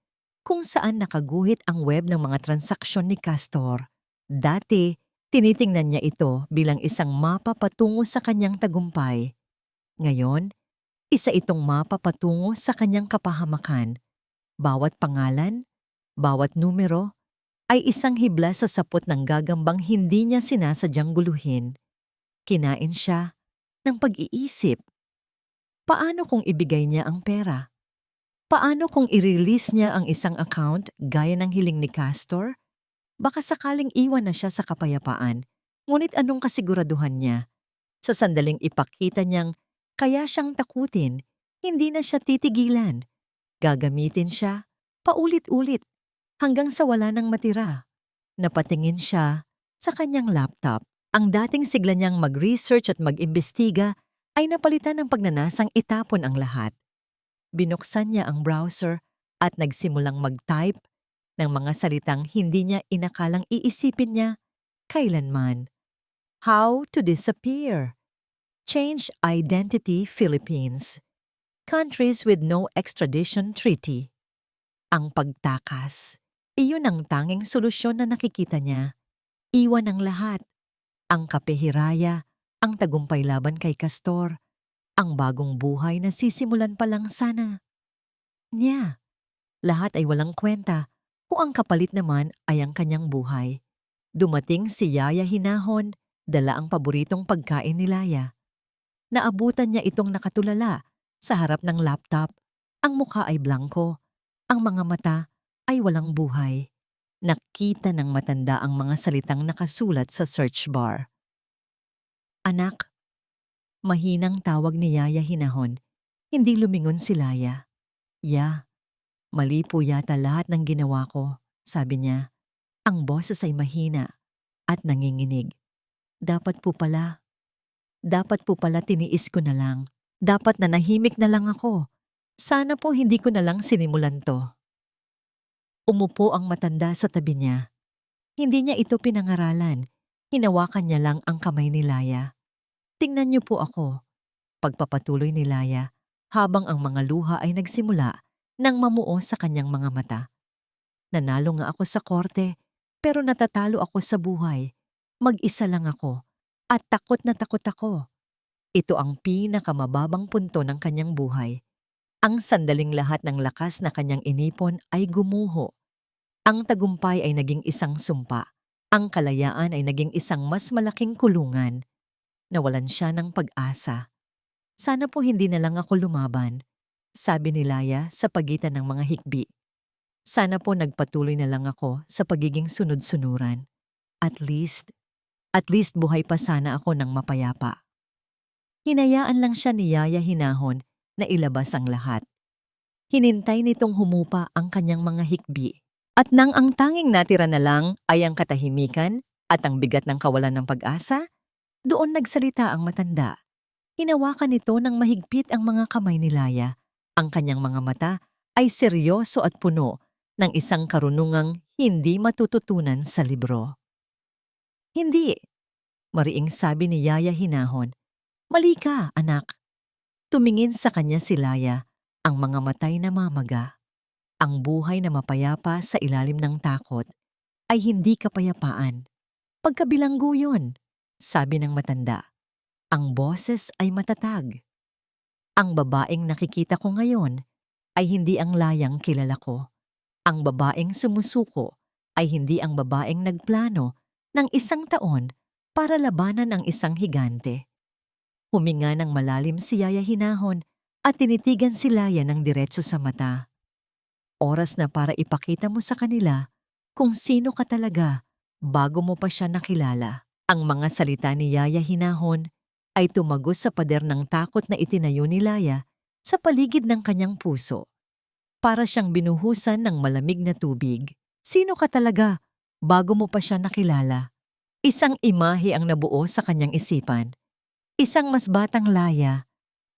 kung saan nakaguhit ang web ng mga transaksyon ni Castor. Dati, tinitingnan niya ito bilang isang mapa patungo sa kanyang tagumpay. Ngayon, isa itong mapa patungo sa kanyang kapahamakan. Bawat pangalan, bawat numero, ay isang hibla sa sapot ng gagambang hindi niya sinasadyang guluhin. Kinain siya ng pag-iisip. Paano kung ibigay niya ang pera? Paano kung i-release niya ang isang account gaya ng hiling ni Castor? Baka sakaling iwan na siya sa kapayapaan, ngunit anong kasiguraduhan niya? Sa sandaling ipakita niyang kaya siyang takutin, hindi na siya titigilan. Gagamitin siya, paulit-ulit, hanggang sa wala nang matira. Napatingin siya sa kanyang laptop. Ang dating sigla niyang mag-research at mag-imbestiga ay napalitan ng pagnanasang itapon ang lahat. Binuksan niya ang browser at nagsimulang mag-type ng mga salitang hindi niya inakalang iisipin niya kailanman. How to disappear. Change identity Philippines. Countries with no extradition treaty. Ang pagtakas. Iyon ang tanging solusyon na nakikita niya. Iwan ang lahat. Ang kapehiraya, ang tagumpay laban kay Castor, ang bagong buhay na sisimulan pa lang sana. Niya, lahat ay walang kwenta kung ang kapalit naman ay ang kanyang buhay. Dumating si Yaya Hinahon, dala ang paboritong pagkain ni Laya. Naabutan niya itong nakatulala sa harap ng laptop. Ang mukha ay blanko, ang mga mata ay walang buhay. Nakita ng matanda ang mga salitang nakasulat sa search bar. Anak, mahinang tawag ni Yaya Hinahon. Hindi lumingon si Laya. Yeah, mali po yata lahat ng ginawa ko, sabi niya. Ang boses ay mahina at nanginginig. Dapat po pala, dapat po pala tiniis ko na lang. Dapat nanahimik na lang ako. Sana po hindi ko na lang sinimulan to. Umupo ang matanda sa tabi niya. Hindi niya ito pinangaralan. Hinawakan niya lang ang kamay ni Laya. Tingnan niyo po ako. Pagpapatuloy ni Laya habang ang mga luha ay nagsimula nang mamuo sa kanyang mga mata. Nanalo nga ako sa korte pero natatalo ako sa buhay. Mag-isa lang ako at takot na takot ako. Ito ang pinakamababang punto ng kanyang buhay. Ang sandaling lahat ng lakas na kanyang inipon ay gumuho. Ang tagumpay ay naging isang sumpa. Ang kalayaan ay naging isang mas malaking kulungan. Nawalan siya ng pag-asa. Sana po hindi na lang ako lumaban, sabi ni Laya sa pagitan ng mga hikbi. Sana po nagpatuloy na lang ako sa pagiging sunod-sunuran. At least buhay pa sana ako ng mapayapa. Hinayaan lang siya ni Yaya Hinahon na ilabas ang lahat. Hinintay nitong humupa ang kanyang mga hikbi. At nang ang tanging natira na lang ay ang katahimikan at ang bigat ng kawalan ng pag-asa, doon nagsalita ang matanda. Hinawakan nito ng mahigpit ang mga kamay ni Laya. Ang kanyang mga mata ay seryoso at puno ng isang karunungang hindi matututunan sa libro. Hindi, mariing sabi ni Yaya Hinahon. Mali ka, anak. Tumingin sa kanya si Laya, ang mga matay na mamaga. Ang buhay na mapayapa sa ilalim ng takot ay hindi kapayapaan. Pagkabilanggo yun, sabi ng matanda. Ang boses ay matatag. Ang babaeng nakikita ko ngayon ay hindi ang Layang kilala ko. Ang babaeng sumusuko ay hindi ang babaeng nagplano ng 1 taon para labanan ang isang higante. Huminga ng malalim si Yaya Hinahon at tinitigan si Laya ng diretso sa mata. Oras na para ipakita mo sa kanila kung sino ka talaga bago mo pa siya nakilala. Ang mga salita ni Yaya Hinahon ay tumagos sa pader ng takot na itinayo ni Laya sa paligid ng kanyang puso. Para siyang binuhusan ng malamig na tubig. Sino ka talaga bago mo pa siya nakilala? Isang imahe ang nabuo sa kanyang isipan. Isang mas batang Laya,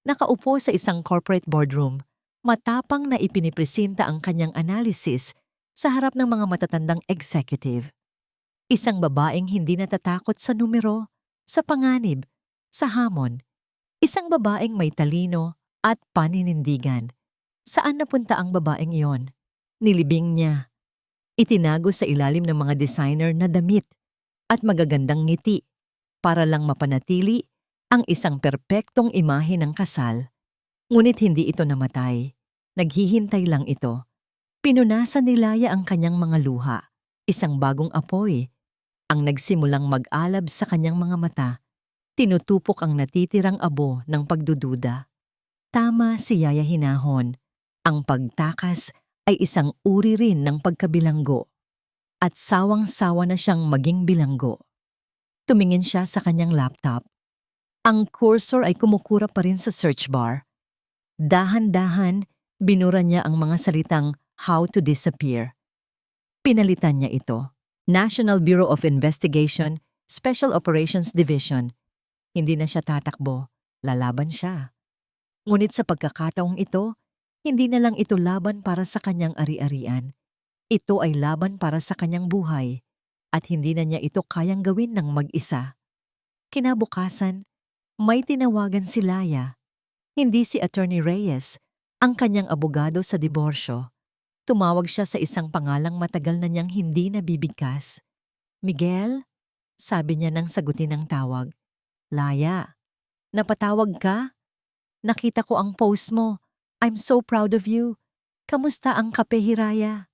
nakaupo sa isang corporate boardroom, matapang na ipinipresenta ang kanyang analysis sa harap ng mga matatandang executive. Isang babaeng hindi natatakot sa numero, sa panganib, sa hamon. Isang babaeng may talino at paninindigan. Saan napunta ang babaeng iyon? Nilibing niya. Itinago sa ilalim ng mga designer na damit at magagandang ngiti para lang mapanatili ang isang perpektong imahe ng kasal. Ngunit hindi ito namatay. Naghihintay lang ito. Pinunasan ni Laya ang kanyang mga luha. Isang bagong apoy ang nagsimulang mag-alab sa kanyang mga mata. Tinutupok ang natitirang abo ng pagdududa. Tama si Yaya Hinahon. Ang pagtakas ay isang uri rin ng pagkabilanggo. At sawang-sawa na siyang maging bilanggo. Tumingin siya sa kanyang laptop. Ang cursor ay kumukura pa rin sa search bar. Dahan-dahan, binura niya ang mga salitang how to disappear. Pinalitan niya ito. National Bureau of Investigation, Special Operations Division. Hindi na siya tatakbo, lalaban siya. Ngunit sa pagkakataong ito, hindi na lang ito laban para sa kanyang ari-arian. Ito ay laban para sa kanyang buhay at hindi na niya ito kayang gawin ng mag-isa. Kinabukasan, may tinawagan si Laya. Hindi si Attorney Reyes, ang kanyang abogado sa diborsyo. Tumawag siya sa isang pangalang matagal na niyang hindi nabibigkas. Miguel, sabi niya nang sagutin ang tawag. Laya, napatawag ka? Nakita ko ang post mo. I'm so proud of you. Kamusta ang kape, Hiraya?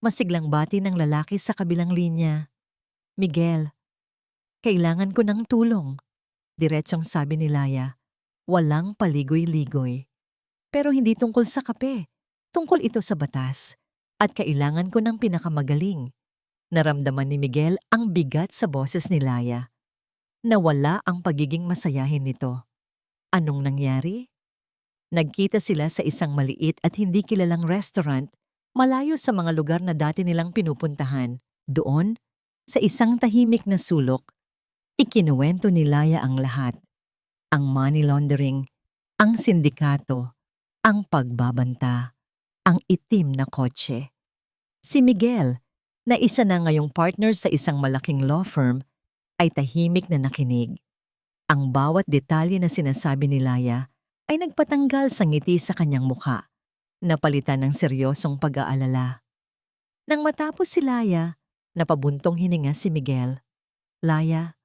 Masiglang bati ng lalaki sa kabilang linya. Miguel, kailangan ko ng tulong. Diretsong sabi ni Laya. Walang paligoy-ligoy. Pero hindi tungkol sa kape. Tungkol ito sa batas. At kailangan ko ng pinakamagaling. Naramdaman ni Miguel ang bigat sa boses ni Laya. Nawala ang pagiging masayahin nito. Anong nangyari? Nagkita sila sa isang maliit at hindi kilalang restaurant, malayo sa mga lugar na dati nilang pinupuntahan. Doon, sa isang tahimik na sulok, ikinuwento ni Laya ang lahat. Ang money laundering, ang sindikato, ang pagbabanta, ang itim na kotse. Si Miguel, na isa na ngayong partner sa isang malaking law firm, ay tahimik na nakinig. Ang bawat detalye na sinasabi ni Laya ay nagpatanggal sa ngiti sa kanyang mukha, napalitan ng seryosong pag-aalala. Nang matapos si Laya, napabuntong hininga si Miguel. Laya,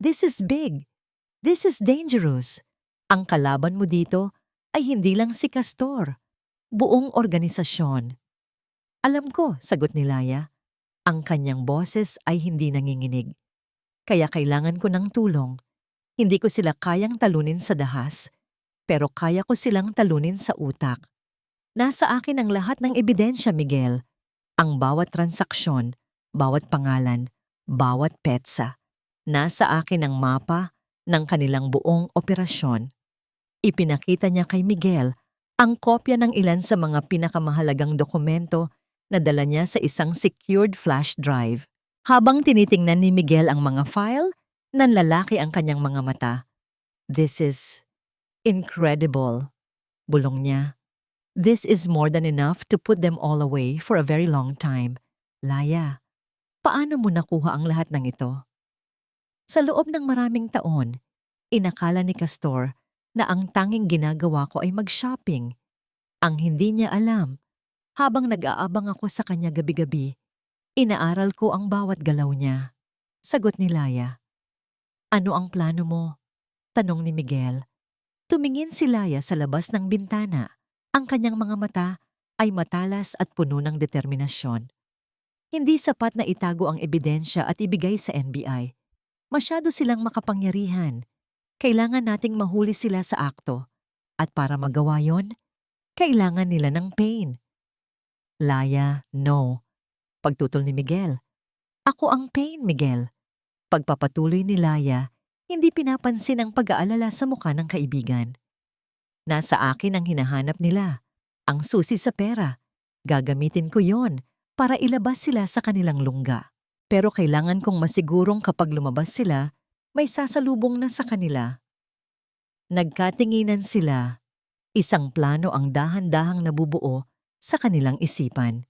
this is big. This is dangerous. Ang kalaban mo dito ay hindi lang si Castor, buong organisasyon. Alam ko, sagot ni Laya, ang kanyang boses ay hindi nanginginig. Kaya kailangan ko ng tulong. Hindi ko sila kayang talunin sa dahas, pero kaya ko silang talunin sa utak. Nasa akin ang lahat ng ebidensya, Miguel. Ang bawat transaksyon, bawat pangalan, bawat petsa. Nasa akin ang mapa ng kanilang buong operasyon. Ipinakita niya kay Miguel ang kopya ng ilan sa mga pinakamahalagang dokumento na dala niya sa isang secured flash drive. Habang tinitingnan ni Miguel ang mga file, nanlalaki ang kanyang mga mata. This is incredible, bulong niya. This is more than enough to put them all away for a very long time. Laya, paano mo nakuha ang lahat ng ito? Sa loob ng maraming taon, inakala ni Castor na ang tanging ginagawa ko ay mag-shopping. Ang hindi niya alam, habang nag-aabang ako sa kanya gabi-gabi, inaaral ko ang bawat galaw niya. Sagot ni Laya. Ano ang plano mo? Tanong ni Miguel. Tumingin si Laya sa labas ng bintana. Ang kanyang mga mata ay matalas at puno ng determinasyon. Hindi sapat na itago ang ebidensya at ibigay sa NBI. Masyado silang makapangyarihan. Kailangan nating mahuli sila sa akto. At para magawa yon, kailangan nila ng pain. Laya, no. Pagtutol ni Miguel. Ako ang pain, Miguel. Pagpapatuloy ni Laya, hindi pinapansin ang pag-aalala sa mukha ng kaibigan. Nasa akin ang hinahanap nila, ang susi sa pera. Gagamitin ko yon para ilabas sila sa kanilang lungga. Pero kailangan kong masigurong kapag lumabas sila, may sasalubong na sa kanila. Nagkatinginan sila. Isang plano ang dahan-dahang nabubuo sa kanilang isipan.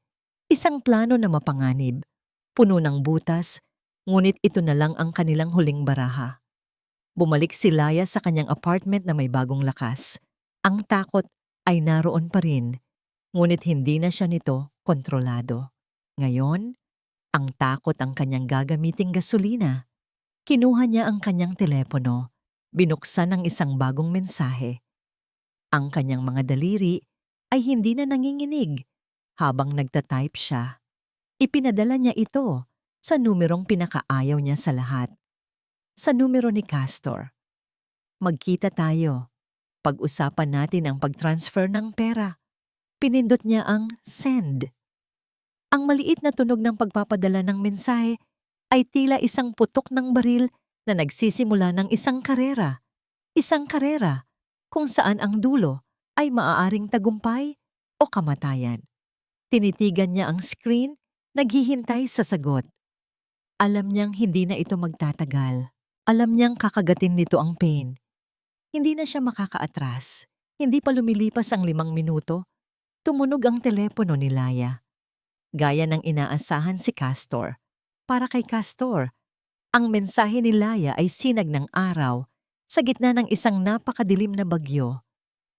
Isang plano na mapanganib, puno ng butas, ngunit ito na lang ang kanilang huling baraha. Bumalik si Laya sa kanyang apartment na may bagong lakas. Ang takot ay naroon pa rin, ngunit hindi na siya nito kontrolado. Ngayon, ang takot ang kanyang gagamiting gasolina. Kinuha niya ang kanyang telepono, binuksan ang isang bagong mensahe. Ang kanyang mga daliri ay hindi na nanginginig habang nagtatype siya. Ipinadala niya ito sa numerong pinakaayaw niya sa lahat. Sa numero ni Castor. Magkita tayo. Pag-usapan natin ang pag-transfer ng pera. Pinindot niya ang send. Ang maliit na tunog ng pagpapadala ng mensahe ay tila isang putok ng baril na nagsisimula ng isang karera. Isang karera kung saan ang dulo ay maaaring tagumpay o kamatayan. Tinitigan niya ang screen, naghihintay sa sagot. Alam niyang hindi na ito magtatagal. Alam niyang kakagatin nito ang pain. Hindi na siya makakaatras. Hindi pa lumilipas ang 5 minuto. Tumunog ang telepono ni Laya. Gaya ng inaasahan si Castor. Para kay Castor, ang mensahe ni Laya ay sinag ng araw sa gitna ng isang napakadilim na bagyo.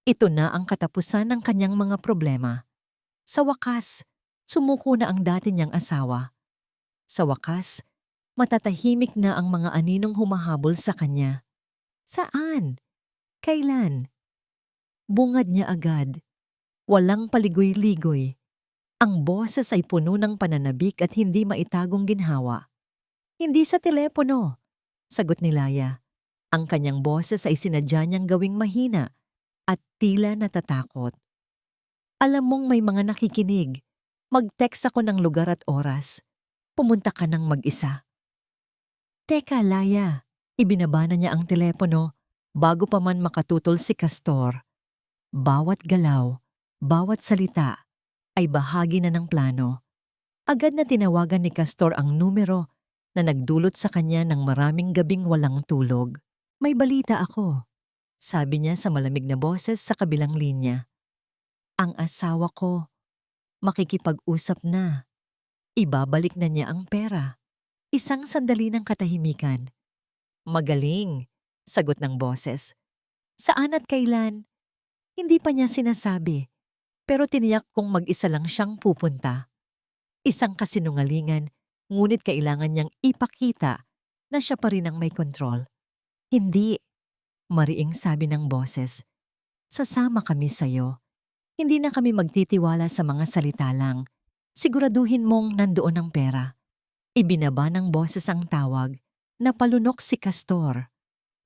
Ito na ang katapusan ng kanyang mga problema. Sa wakas, sumuko na ang dati niyang asawa. Sa wakas, matatahimik na ang mga aninong humahabol sa kanya. Saan? Kailan? Bungad niya agad. Walang paligoy-ligoy. Ang boses ay puno ng pananabik at hindi maitagong ginhawa. Hindi sa telepono, sagot ni Laya. Ang kanyang boses ay sinadya niyang gawing mahina at tila natatakot. Alam mong may mga nakikinig. Mag-text ako ng lugar at oras. Pumunta ka ng mag-isa. Teka, Laya. Ibinaba na niya ang telepono bago pa man makatutol si Castor. Bawat galaw, bawat salita ay bahagi na ng plano. Agad na tinawagan ni Castor ang numero na nagdulot sa kanya ng maraming gabing walang tulog. "May balita ako," sabi niya sa malamig na boses sa kabilang linya. "Ang asawa ko, makikipag-usap na. Ibabalik na niya ang pera." Isang sandali ng katahimikan. "Magaling," sagot ng boses. Saan at kailan? Hindi pa niya sinasabi, pero tiniyak kong mag-isa lang siyang pupunta. Isang kasinungalingan, ngunit kailangan niyang ipakita na siya pa rin ang may kontrol. "Hindi," mariing sabi ng boses. "Sasama kami sa'yo. Hindi na kami magtitiwala sa mga salita lang. Siguraduhin mong nandoon ang pera." Ibinaba ng boses ang tawag. Napalunok si Castor.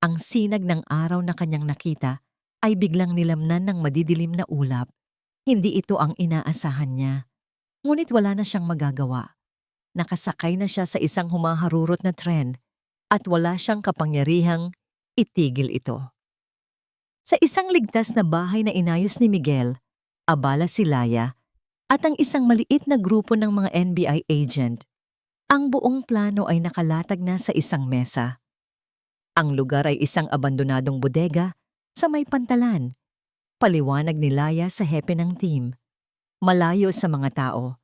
Ang sinag ng araw na kanyang nakita ay biglang nilamnan ng madidilim na ulap. Hindi ito ang inaasahan niya. Ngunit wala na siyang magagawa. Nakasakay na siya sa isang humaharurot na tren at wala siyang kapangyarihang itigil ito. Sa isang ligtas na bahay na inayos ni Miguel, abala si Laya at ang isang maliit na grupo ng mga NBI agent. Ang buong plano ay nakalatag na sa isang mesa. Ang lugar ay isang abandonadong bodega sa may pantalan. Paliwanag ni Laya sa hepe ng team. Malayo sa mga tao.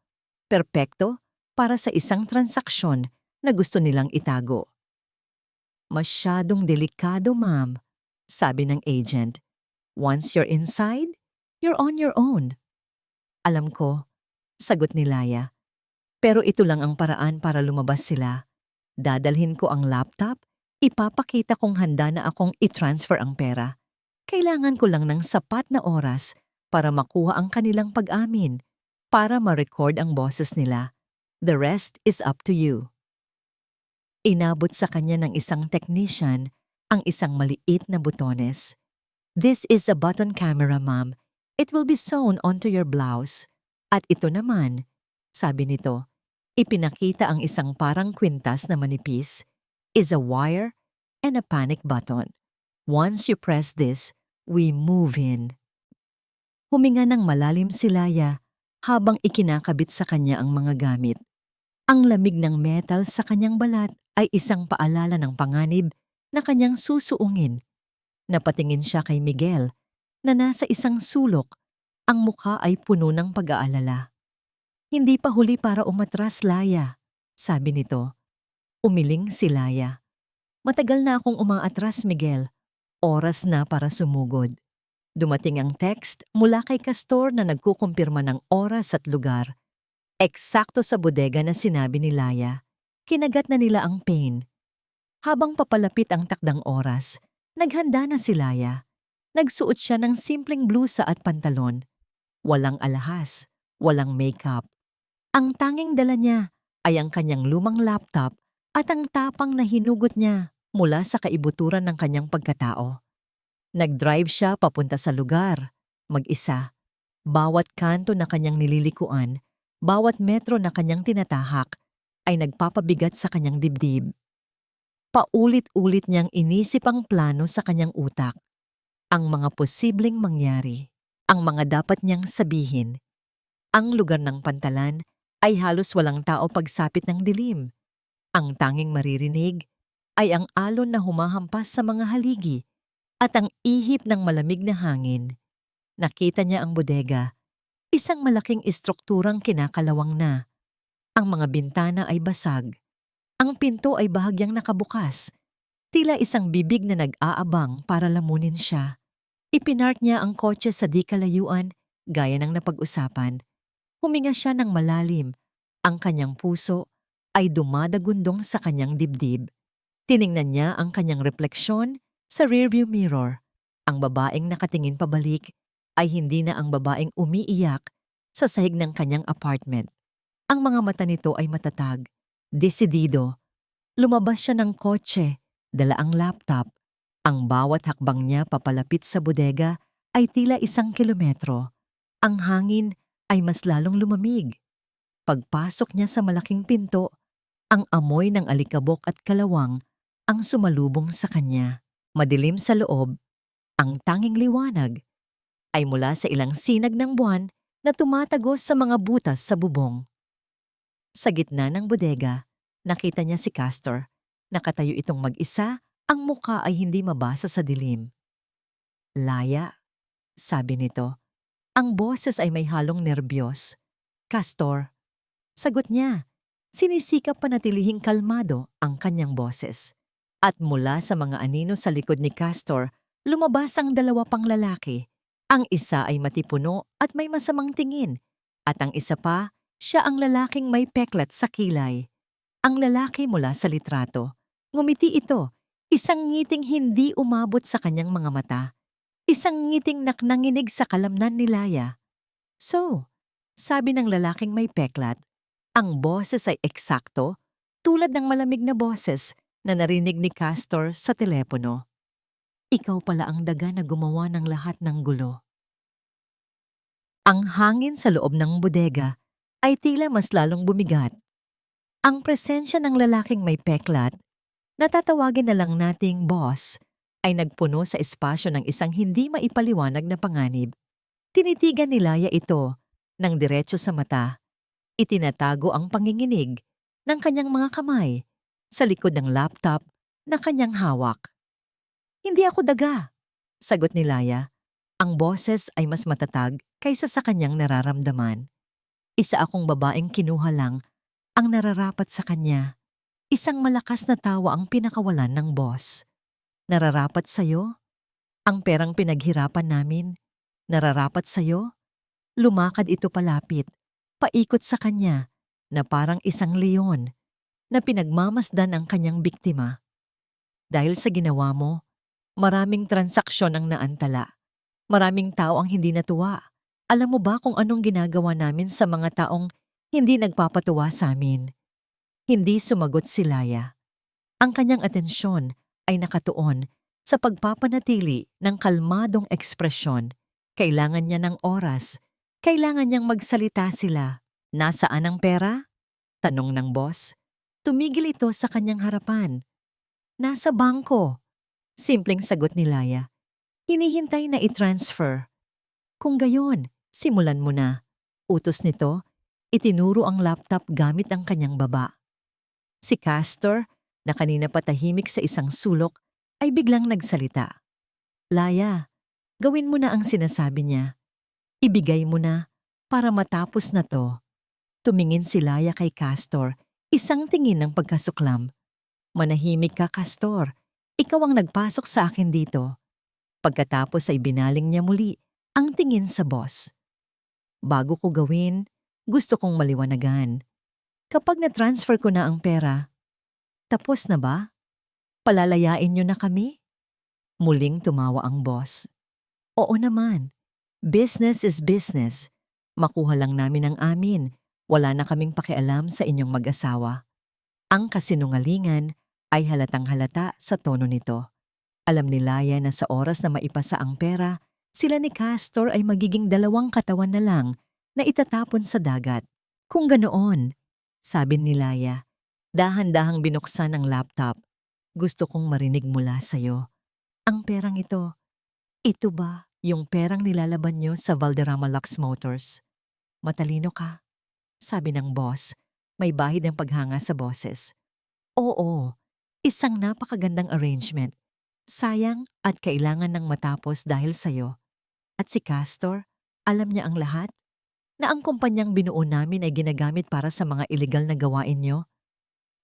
Perpekto para sa isang transaksyon na gusto nilang itago. "Masyadong delikado, ma'am," sabi ng agent. "Once you're inside, you're on your own." "Alam ko," sagot ni Laya. "Pero ito lang ang paraan para lumabas sila. Dadalhin ko ang laptop, ipapakita kong handa na akong i-transfer ang pera. Kailangan ko lang ng sapat na oras para makuha ang kanilang pag-amin, para ma-record ang boses nila. The rest is up to you." Inabot sa kanya ng isang technician ang isang maliit na butones. "This is a button camera, ma'am. It will be sewn onto your blouse." At ito naman, sabi nito, ipinakita ang isang parang kwintas na manipis, "is a wire and a panic button. Once you press this, we move in." Huminga ng malalim si Laya habang ikinakabit sa kanya ang mga gamit. Ang lamig ng metal sa kanyang balat ay isang paalala ng panganib na kanyang susuungin. Napatingin siya kay Miguel na nasa isang sulok, ang mukha ay puno ng pag-aalala. "Hindi pa huli para umatras, Laya," sabi nito. Umiling si Laya. "Matagal na akong umaatras, Miguel. Oras na para sumugod." Dumating ang text mula kay Castor na nagkukumpirma ng oras at lugar. Eksakto sa bodega na sinabi ni Laya. Kinagat na nila ang pain. Habang papalapit ang takdang oras, naghanda na si Laya. Nagsuot siya ng simpleng blusa at pantalon. Walang alahas, walang makeup. Ang tanging dala niya ay ang kanyang lumang laptop at ang tapang na hinugot niya mula sa kaibuturan ng kanyang pagkatao. Nag-drive siya papunta sa lugar, mag-isa. Bawat kanto na kanyang nililikuan, bawat metro na kanyang tinatahak ay nagpapabigat sa kanyang dibdib. Paulit-ulit niyang inisip ang plano sa kanyang utak, ang mga posibleng mangyari, ang mga dapat niyang sabihin. Ang lugar ng pantalan ay halos walang tao pagsapit ng dilim. Ang tanging maririnig ay ang alon na humahampas sa mga haligi at ang ihip ng malamig na hangin. Nakita niya ang bodega, isang malaking istrukturang kinakalawang na. Ang mga bintana ay basag. Ang pinto ay bahagyang nakabukas. Tila isang bibig na nag-aabang para lamunin siya. Ipinark niya ang kotse sa di kalayuan, gaya ng napag-usapan. Huminga siya ng malalim. Ang kanyang puso ay dumadagundong sa kanyang dibdib. Tiningnan niya ang kanyang refleksyon sa rearview mirror. Ang babaeng nakatingin pabalik ay hindi na ang babaeng umiiyak sa sahig ng kanyang apartment. Ang mga mata nito ay matatag, desidido. Lumabas siya ng kotse, dala ang laptop. Ang bawat hakbang niya papalapit sa bodega ay tila 1 kilometro. Ang hangin ay mas lalong lumamig. Pagpasok niya sa malaking pinto, ang amoy ng alikabok at kalawang ang sumalubong sa kanya. Madilim sa loob, ang tanging liwanag ay mula sa ilang sinag ng buwan na tumatagos sa mga butas sa bubong. Sa gitna ng bodega, nakita niya si Castor. Nakatayo itong mag-isa, ang muka ay hindi mabasa sa dilim. Laya, sabi nito. Ang boses ay may halong nerbiyos. Castor, sagot niya. Sinisikap panatilihing kalmado ang kanyang boses. At mula sa mga anino sa likod ni Castor, lumabas ang dalawa pang lalaki. Ang isa ay matipuno at may masamang tingin. At ang isa pa, siya ang lalaking may peklat sa kilay. Ang lalaki mula sa litrato. Ngumiti ito, isang ngiting hindi umabot sa kanyang mga mata. Isang ngiting nanginig sa kalamnan ni Laya. So, sabi ng lalaking may peklat, ang boses ay eksakto, tulad ng malamig na boses na narinig ni Castor sa telepono. Ikaw pala ang daga na gumawa ng lahat ng gulo. Ang hangin sa loob ng bodega ay tila mas lalong bumigat. Ang presensya ng lalaking may peklat, natatawagin na lang nating boss, ay nagpuno sa espasyo ng isang hindi maipaliwanag na panganib. Tinitigan ni Laya ito ng diretso sa mata. Itinatago ang panginginig ng kanyang mga kamay sa likod ng laptop na kanyang hawak. Hindi ako daga, sagot ni Laya. Ang boses ay mas matatag kaysa sa kanyang nararamdaman. Isa akong babaeng kinuha lang ang nararapat sa kanya. Isang malakas na tawa ang pinakawalan ng boss. Nararapat sa'yo? Ang perang pinaghirapan namin. Nararapat sa'yo? Lumakad ito palapit, paikot sa kanya, na parang isang leon na pinagmamasdan ang kanyang biktima. Dahil sa ginawa mo, maraming transaksyon ang naantala. Maraming tao ang hindi natuwa. Alam mo ba kung anong ginagawa namin sa mga taong hindi nagpapatuwa sa amin? Hindi sumagot si Laya. Ang kanyang atensyon ay nakatuon sa pagpapanatili ng kalmadong ekspresyon. Kailangan niya ng oras. Kailangan niyang magsalita sila. Nasaan ang pera? Tanong ng boss. Tumigil ito sa kanyang harapan. Nasa bangko. Simpleng sagot ni Laya. Hinihintay na i-transfer. Kung gayon, simulan mo na. Utos nito, itinuro ang laptop gamit ang kanyang baba. Si Castor, na kanina patahimik sa isang sulok, ay biglang nagsalita. Laya, gawin mo na ang sinasabi niya. Ibigay mo na para matapos na to. Tumingin si Laya kay Castor, isang tingin ng pagkasuklam. Manahimik ka, Castor. Ikaw ang nagpasok sa akin dito. Pagkatapos ay binaling niya muli ang tingin sa boss. Bago ko gawin, gusto kong maliwanagan. Kapag na-transfer ko na ang pera, tapos na ba? Palalayain niyo na kami? Muling tumawa ang boss. Oo naman. Business is business. Makuha lang namin ang amin. Wala na kaming pakialam sa inyong mag-asawa. Ang kasinungalingan ay halatang halata sa tono nito. Alam ni Laya na sa oras na maipasa ang pera, sila ni Castor ay magiging dalawang katawan na lang na itatapon sa dagat. Kung ganoon, sabi ni Laya, dahan-dahang binuksan ang laptop. Gusto kong marinig mula sa'yo. Ang perang ito ba yung perang nilalaban niyo sa Valderrama Lux Motors? Matalino ka, sabi ng boss, may bahid ng paghanga sa boses. Oo, isang napakagandang arrangement. Sayang at kailangan ng matapos dahil sa'yo. At si Castor, alam niya ang lahat? Na ang kumpanyang binuo namin ay ginagamit para sa mga iligal na gawain niyo?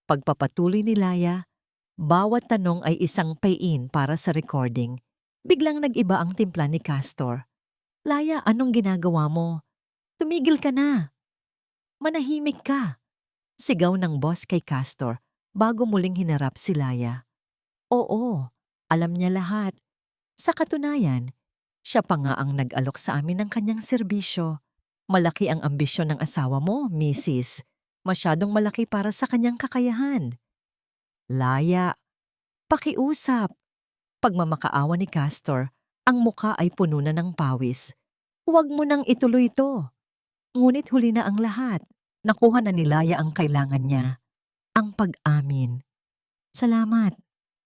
Pagpapatuloy ni Laya, bawat tanong ay isang pay-in para sa recording. Biglang nag-iba ang timpla ni Castor. Laya, anong ginagawa mo? Tumigil ka na. Manahimik ka. Sigaw ng boss kay Castor bago muling hinarap si Laya. Oo, alam niya lahat. Sa katunayan, siya pa nga ang nag-alok sa amin ng kanyang serbisyo. Malaki ang ambisyon ng asawa mo, Mrs. Masyadong malaki para sa kanyang kakayahan. Laya, pakiusap. Pagmamakaawa ni Castor, ang muka ay puno na ng pawis. Huwag mo nang ituloy ito. Ngunit huli na ang lahat. Nakuha na ni Laya ang kailangan niya. Ang pag-amin. Salamat,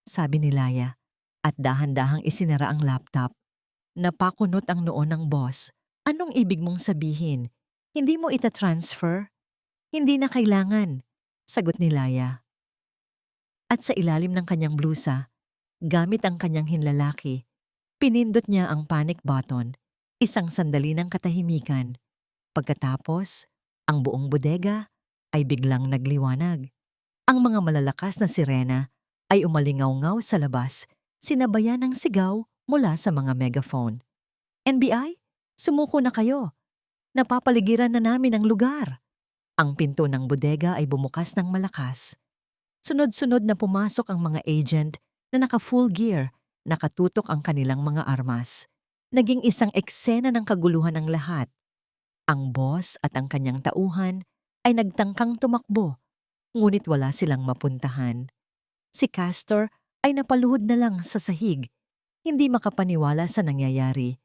sabi ni Laya, at dahan-dahang isinara ang laptop. Napakunot ang noo ng boss. Anong ibig mong sabihin? Hindi mo ita-transfer? Hindi na kailangan, sagot ni Laya. At sa ilalim ng kanyang blusa, gamit ang kanyang hinlalaki, pinindot niya ang panic button, isang sandali ng katahimikan. Pagkatapos, ang buong bodega ay biglang nagliwanag. Ang mga malalakas na sirena ay umalingaw-ngaw sa labas, sinabayan ng sigaw mula sa mga megaphone. NBI, sumuko na kayo. Napapaligiran na namin ang lugar. Ang pinto ng bodega ay bumukas ng malakas. Sunod-sunod na pumasok ang mga agent na naka-full gear, nakatutok ang kanilang mga armas. Naging isang eksena ng kaguluhan ng lahat. Ang boss at ang kanyang tauhan ay nagtangkang tumakbo, ngunit wala silang mapuntahan. Si Castor ay napaluhod na lang sa sahig, hindi makapaniwala sa nangyayari.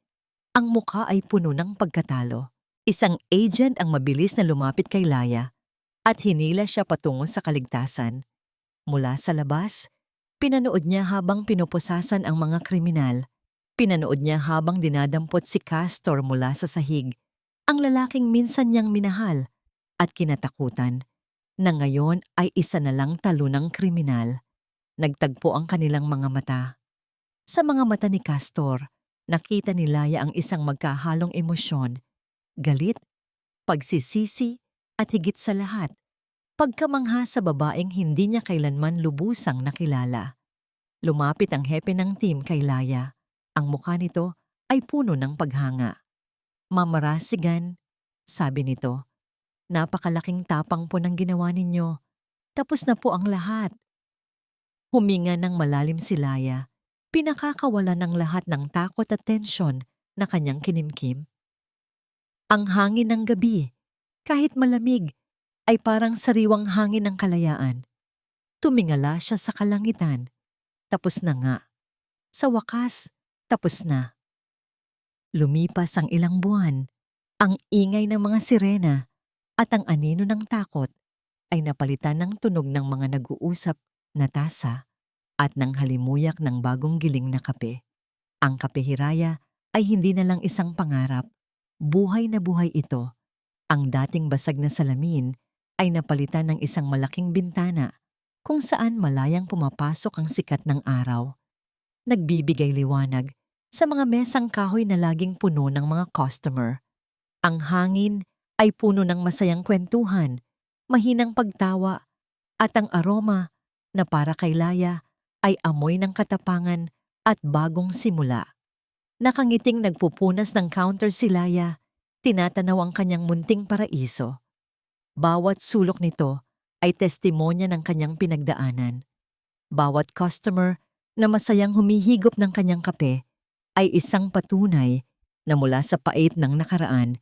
Ang mukha ay puno ng pagkatalo. Isang agent ang mabilis na lumapit kay Laya at hinila siya patungo sa kaligtasan. Mula sa labas, pinanood niya habang pinupusasan ang mga kriminal. Pinanood niya habang dinadampot si Castor mula sa sahig. Ang lalaking minsan niyang minahal at kinatakutan, na ngayon ay isa na lang talunang kriminal. Nagtagpo ang kanilang mga mata. Sa mga mata ni Castor, nakita ni Laya ang isang magkahalong emosyon, galit, pagsisisi, at higit sa lahat, pagkamangha sa babaeng hindi niya kailanman lubusang nakilala. Lumapit ang hepe ng team kay Laya. Ang mukha nito ay puno ng paghanga. Mamarasigan, sabi nito. Napakalaking tapang po ng ginawa ninyo. Tapos na po ang lahat. Huminga ng malalim si Laya. Pinakakawalan ng lahat ng takot at tensyon na kanyang kinimkim. Ang hangin ng gabi, kahit malamig, ay parang sariwang hangin ng kalayaan. Tumingala siya sa kalangitan. Tapos na nga. Sa wakas, tapos na. Lumipas ang ilang buwan. Ang ingay ng mga sirena at ang anino ng takot ay napalitan ng tunog ng mga nag-uusap na tasa at ng halimuyak ng bagong giling na kape. Ang kapehiraya ay hindi na lang isang pangarap. Buhay na buhay ito. Ang dating basag na salamin ay napalitan ng isang malaking bintana kung saan malayang pumapasok ang sikat ng araw. Nagbibigay liwanag sa mga mesang kahoy na laging puno ng mga customer. Ang hangin ay puno ng masayang kwentuhan, mahinang pagtawa, at ang aroma na para kay Laya ay amoy ng katapangan at bagong simula. Nakangiting nagpupunas ng counter si Laya, tinatanaw ang kanyang munting paraiso. Bawat sulok nito ay testimonya ng kanyang pinagdaanan. Bawat customer na masayang humihigop ng kanyang kape ay isang patunay na mula sa pait ng nakaraan,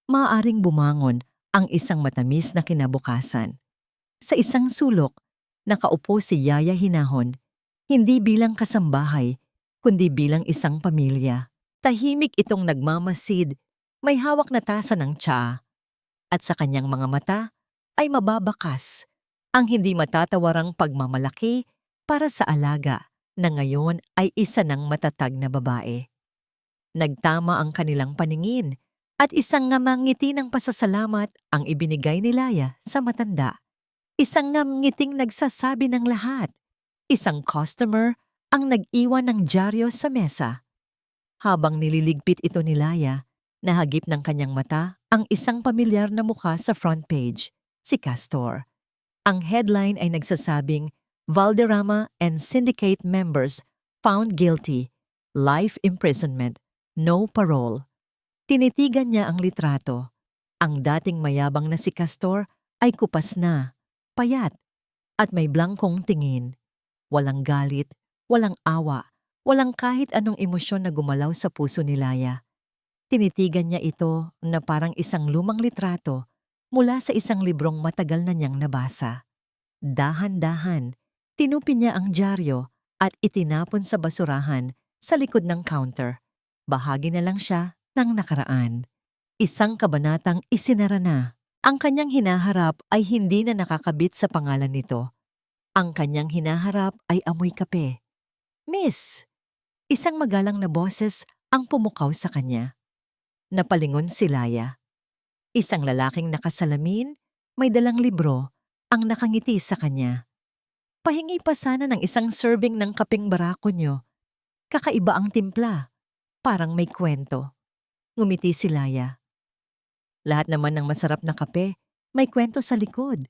maaaring bumangon ang isang matamis na kinabukasan. Sa isang sulok, nakaupo si Yaya Hinahon, hindi bilang kasambahay, kundi bilang isang pamilya. Tahimik itong nagmamasid, may hawak na tasa ng tsaa, at sa kanyang mga mata ay mababakas ang hindi matatawarang pagmamalaki para sa alaga na ngayon ay isa ng matatag na babae. Nagtama ang kanilang paningin at isang ngiti ng pasasalamat ang ibinigay ni Laya sa matanda. Isang ngiting nagsasabi ng lahat. Isang customer ang nag-iwan ng dyaryo sa mesa. Habang nililigpit ito ni Laya, nahagip ng kanyang mata ang isang pamilyar na mukha sa front page, si Castor. Ang headline ay nagsasabing, Valderrama and syndicate members found guilty, life imprisonment, no parole. Tinitigan niya ang litrato. Ang dating mayabang na si Castor ay kupas na, payat, at may blangkong tingin. Walang galit, walang awa, walang kahit anong emosyon na gumalaw sa puso ni Laya. Tinitigan niya ito na parang isang lumang litrato mula sa isang librong matagal na niyang nabasa. Dahan-dahan, tinupin niya ang dyaryo at itinapon sa basurahan sa likod ng counter. Bahagi na lang siya ng nakaraan. Isang kabanatang isinara na. Ang kanyang hinaharap ay hindi na nakakabit sa pangalan nito. Ang kanyang hinaharap ay amoy kape. Miss! Isang magalang na boses ang pumukaw sa kanya. Napalingon si Laya. Isang lalaking nakasalamin, may dalang libro, ang nakangiti sa kanya. Pahingi pa sana ng isang serving ng kapeng barako nyo. Kakaiba ang timpla. Parang may kwento. Ngumiti si Laya. Lahat naman ng masarap na kape, may kwento sa likod.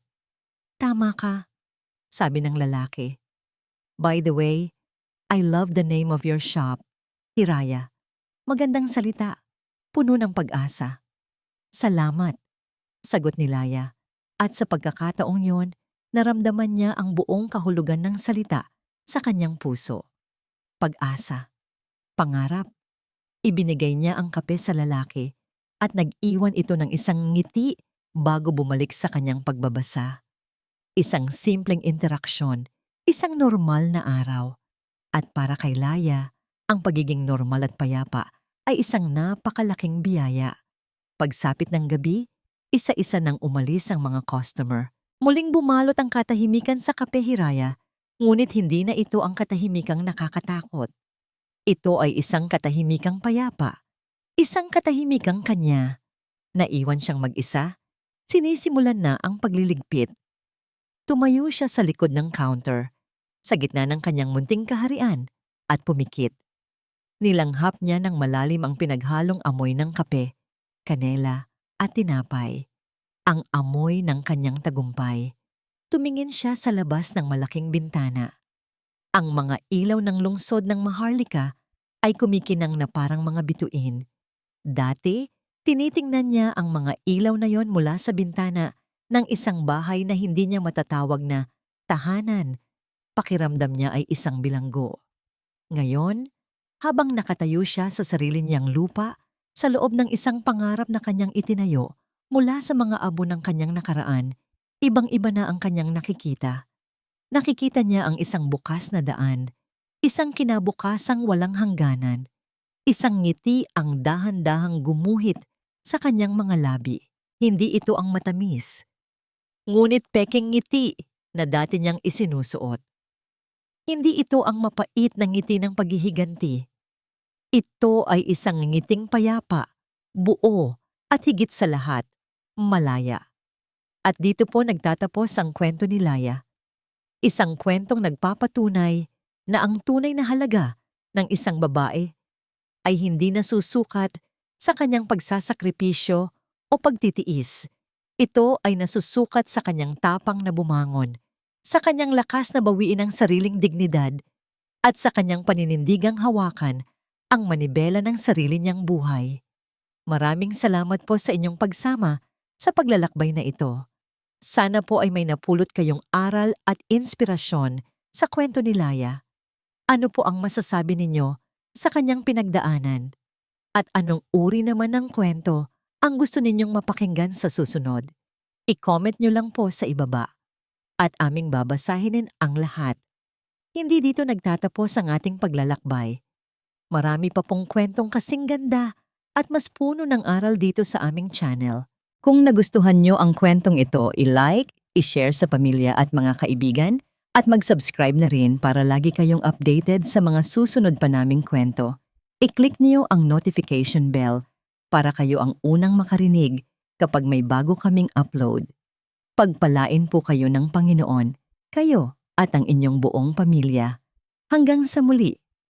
Tama ka, sabi ng lalaki. By the way, I love the name of your shop, Hiraya. Magandang salita, puno ng pag-asa. Salamat, sagot ni Laya. At sa pagkakataong yon, naramdaman niya ang buong kahulugan ng salita sa kanyang puso. Pag-asa, pangarap. Ibinigay niya ang kape sa lalaki at nag-iwan ito ng isang ngiti bago bumalik sa kanyang pagbabasa. Isang simpleng interaksyon, isang normal na araw. At para kay Laya, ang pagiging normal at payapa ay isang napakalaking biyaya. Pagsapit ng gabi, isa-isa nang umalis ang mga customer. Muling bumalot ang katahimikan sa Kape Hiraya, ngunit hindi na ito ang katahimikang nakakatakot. Ito ay isang katahimikang payapa, isang katahimikang kanya. Naiwan siyang mag-isa, sinisimulan na ang pagliligpit. Tumayo siya sa likod ng counter, sa gitna ng kanyang munting kaharian, at pumikit. Nilanghap niya ng malalim ang pinaghalong amoy ng kape, kanela, at tinapay. Ang amoy ng kanyang tagumpay. Tumingin siya sa labas ng malaking bintana. Ang mga ilaw ng lungsod ng Maharlika ay kumikinang na parang mga bituin. Dati, tinitingnan niya ang mga ilaw na yon mula sa bintana ng isang bahay na hindi niya matatawag na tahanan. Pakiramdam niya ay isang bilanggo. Ngayon, habang nakatayo siya sa sarili niyang lupa, sa loob ng isang pangarap na kanyang itinayo mula sa mga abo ng kanyang nakaraan, ibang-iba na ang kanyang nakikita. Nakikita niya ang isang bukas na daan, isang kinabukasang walang hangganan, isang ngiti ang dahan-dahang gumuhit sa kanyang mga labi. Hindi ito ang matamis, ngunit peking ngiti na dati niyang isinusuot. Hindi ito ang mapait na ngiti ng paghihiganti. Ito ay isang ngiting payapa, buo, at higit sa lahat, malaya. At dito po nagtatapos ang kwento ni Laya. Isang kwentong nagpapatunay na ang tunay na halaga ng isang babae ay hindi nasusukat sa kanyang pagsasakripisyo o pagtitiis. Ito ay nasusukat sa kanyang tapang na bumangon, sa kanyang lakas na bawiin ang sariling dignidad, at sa kanyang paninindigang hawakan ang manibela ng sarili niyang buhay. Maraming salamat po sa inyong pagsama sa paglalakbay na ito. Sana po ay may napulot kayong aral at inspirasyon sa kwento ni Laya. Ano po ang masasabi ninyo sa kanyang pinagdaanan? At anong uri naman ng kwento ang gusto ninyong mapakinggan sa susunod? I-comment nyo lang po sa ibaba. At aming babasahinin ang lahat. Hindi dito nagtatapos ang ating paglalakbay. Marami pa pong kwentong kasing ganda at mas puno ng aral dito sa aming channel. Kung nagustuhan nyo ang kwentong ito, i-like, i-share sa pamilya at mga kaibigan, at mag-subscribe na rin para lagi kayong updated sa mga susunod pa naming kwento. I-click niyo ang notification bell para kayo ang unang makarinig kapag may bago kaming upload. Pagpalain po kayo ng Panginoon, kayo at ang inyong buong pamilya. Hanggang sa muli.